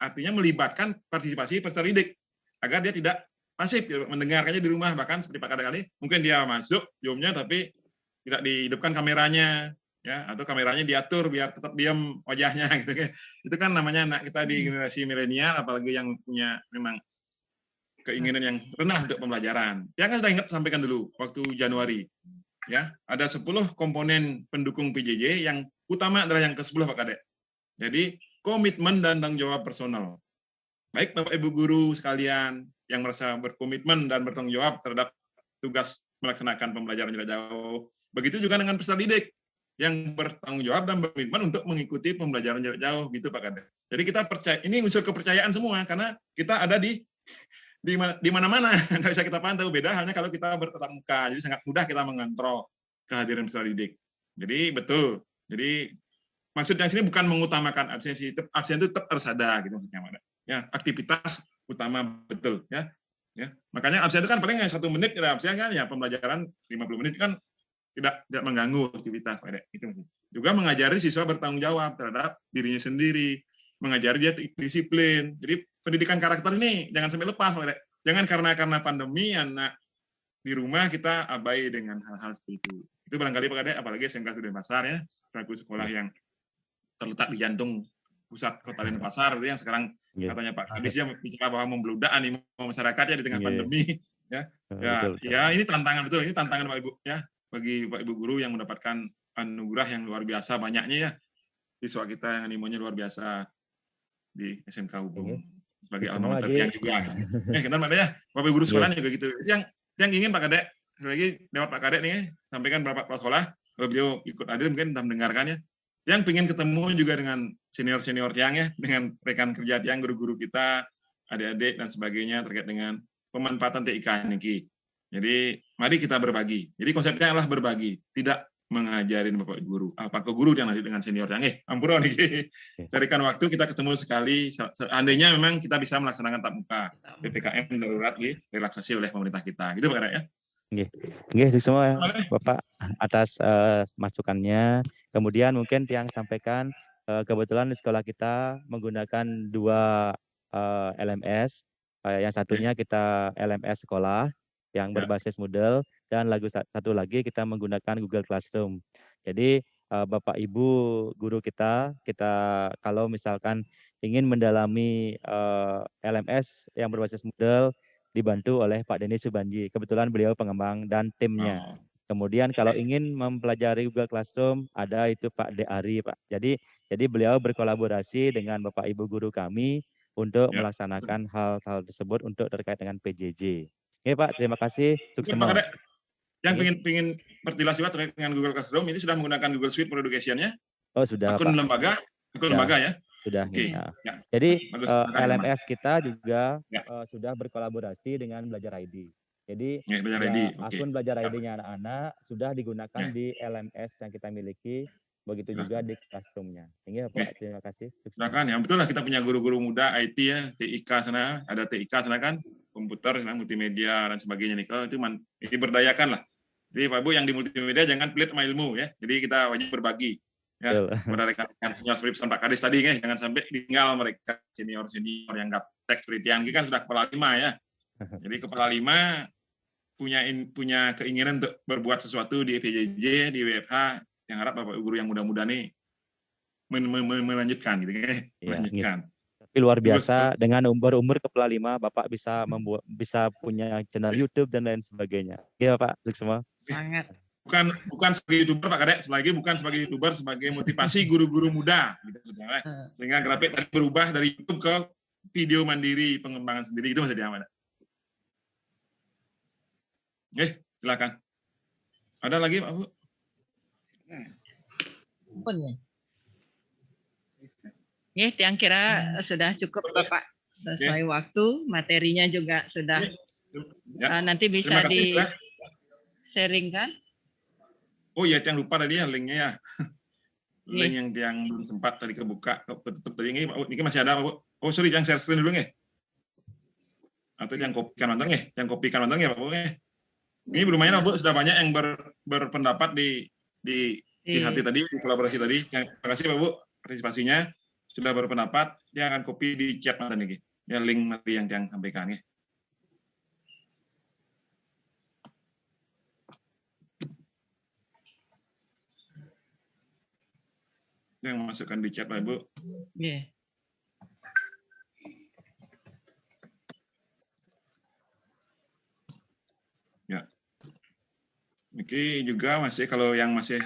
Artinya melibatkan partisipasi peserta didik. Agar dia tidak pasif, mendengarkannya di rumah. Bahkan seperti Pak Kadek kali, mungkin dia masuk Zoom-nya tapi tidak dihidupkan kameranya. Ya, atau kameranya diatur biar tetap diam wajahnya gitu kan. Itu kan namanya anak kita di generasi milenial, apalagi yang punya memang keinginan yang rendah untuk pembelajaran. Yang saya ingat sampaikan dulu waktu Januari. Ya, ada 10 komponen pendukung PJJ, yang utama adalah yang ke-10 Pak Kadek. Jadi komitmen dan tanggung jawab personal. Baik Bapak Ibu guru sekalian yang merasa berkomitmen dan bertanggung jawab terhadap tugas melaksanakan pembelajaran jarak jauh. Begitu juga dengan peserta didik yang bertanggung jawab dan berkomitmen untuk mengikuti pembelajaran jarak jauh gitu Pak Kadek. Jadi kita percaya, ini unsur kepercayaan semua karena kita ada di mana-mana, nggak bisa kita pantau. Beda halnya kalau kita bertatap muka, jadi sangat mudah kita mengontrol kehadiran peserta didik. Jadi betul, Jadi maksudnya sini bukan mengutamakan absensi, absen itu tetap harus ada gitu maksudnya. Ya, aktivitas utama betul ya. Ya, makanya absen itu kan paling 1 menit ada absen kan ya, pembelajaran 50 menit kan tidak mengganggu aktivitas Pak Dek. Itu juga mengajari siswa bertanggung jawab terhadap dirinya sendiri, mengajari dia disiplin. Jadi pendidikan karakter ini jangan sampai lepas Pak Dek. Jangan karena pandemi anak di rumah kita abai dengan hal-hal seperti itu. Itu barangkali Pak Dek, apalagi SMK Denpasar ya, selaku sekolah yang terletak di jantung pusat kota Denpasar itu yang sekarang katanya Pak Kadis ya bicara bahwa membludak animo masyarakatnya di tengah pandemi ya. Ya ini tantangan betul, ini tantangan Pak Ibu ya bagi Pak Ibu guru yang mendapatkan anugerah yang luar biasa banyaknya ya. Siswa kita yang animonya luar biasa di SMK Hubung sebagai alma mater yang juga. Kita ya Bapak Ibu guru sekolah juga gitu. Yang ingin Pak Kadek lagi lewat Pak Kadek nih sampaikan beberapa kepala sekolah kalau beliau ikut hadir mungkin sudah mendengarkannya. Yang ingin ketemu juga dengan senior-senior Tiang ya, dengan rekan kerja Tiang, guru-guru kita, adik-adik dan sebagainya terkait dengan pemanfaatan TIK ini. Jadi mari kita berbagi. Jadi konsepnya adalah berbagi, tidak mengajarin Bapak Guru. Apa ke guru yang nanti dengan senior Tiang? Ampun nih. Carikan waktu kita ketemu sekali. Seandainya memang kita bisa melaksanakan tatap muka PPKM darurat relaksasi oleh pemerintah kita. Gitu Pak ya. Oke, semua Bapak atas masukannya. Kemudian mungkin Tiang sampaikan kebetulan di sekolah kita menggunakan 2 LMS. Yang satunya kita LMS sekolah yang berbasis Moodle dan satu lagi kita menggunakan Google Classroom. Jadi Bapak Ibu guru kita kalau misalkan ingin mendalami LMS yang berbasis Moodle dibantu oleh Pak Denny Subanji. Kebetulan beliau pengembang dan timnya. Kemudian kalau ingin mempelajari Google Classroom, ada itu Pak De Ari, Pak. Jadi beliau berkolaborasi dengan Bapak Ibu guru kami untuk melaksanakan hal-hal tersebut untuk terkait dengan PJJ. Oke Pak, terima kasih. Sukses semua. Yang ingin perjelas juga terkait dengan Google Classroom, ini sudah menggunakan Google Suite for Education-nya? Oh sudah akun Pak. Lembaga ya? Sudah. Okay. Jadi LMS kita juga sudah berkolaborasi dengan Belajar ID. Jadi akun Belajar ID-nya anak-anak sudah digunakan di LMS yang kita miliki, begitu juga di Classroom-nya. Ini Pak, terima kasih. Silakan ya, betul lah kita punya guru-guru muda IT ya, TIK sana, ada TIK sana kan, komputer, multimedia dan sebagainya nih. Kalau itu berdayakan lah. Jadi Pak Bu yang di multimedia jangan pelit sama ilmu ya. Jadi kita wajib berbagi. Ya, kepada rekan-rekan senior seperti Pak Kadis tadi ya, jangan sampai tinggal mereka senior-senior yang gaptek seperti yang kan sudah kepala 5 ya. Jadi kepala 5 punya keinginan untuk berbuat sesuatu di PJJ, di WFH, yang harap Bapak Guru yang muda-muda nih melanjutkan gitu ya. Melanjutkan. Tapi luar biasa dengan umur kepala 5 Bapak bisa punya channel YouTube dan lain sebagainya. Iya Pak, sukses semua. Sangat. Bukan sebagai YouTuber Pak Kadek, bukan sebagai YouTuber, sebagai motivasi guru-guru muda gitu. Sehingga grafik tadi berubah dari YouTube ke video mandiri, pengembangan sendiri itu masih diamankan. Silakan. Ada lagi Pak Bu? Tiang kira sudah cukup Bapak sesuai waktu, materinya juga sudah nanti bisa di-sharingkan. Oh iya, Tiang lupa tadi ya linknya ya. Link yang Tiang belum sempat tadi kebuka, ketutup tadi ini masih ada Pak Bu. Oh sorry, Tiang share screen dulu nggih. Atau Tiang kopikan nonton nggih, Tiang kopikan nonton nggih Pak Bu nggih. Ini lumayan Bu, sudah banyak yang berpendapat di hati tadi, di kolaborasi tadi. Terima kasih Pak Bu partisipasinya, sudah berpendapat. Dia akan copy di chat nanti nih, ya link materi yang Tiang sampaikan ya. Yang masukkan di chat Pak Bu. Ya. Oke, juga masih kalau yang masih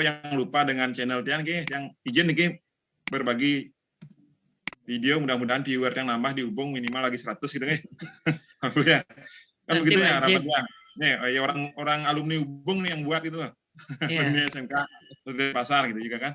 yang lupa dengan channel Tiang yang izin nih berbagi video, mudah-mudahan viewer yang nambah di Hubung minimal lagi 100 gitu nih. Ya. Kan begitu ya harapannya. Nih, orang alumni Hubung nih yang buat itu loh. Alumni SMK Denpasar gitu juga kan.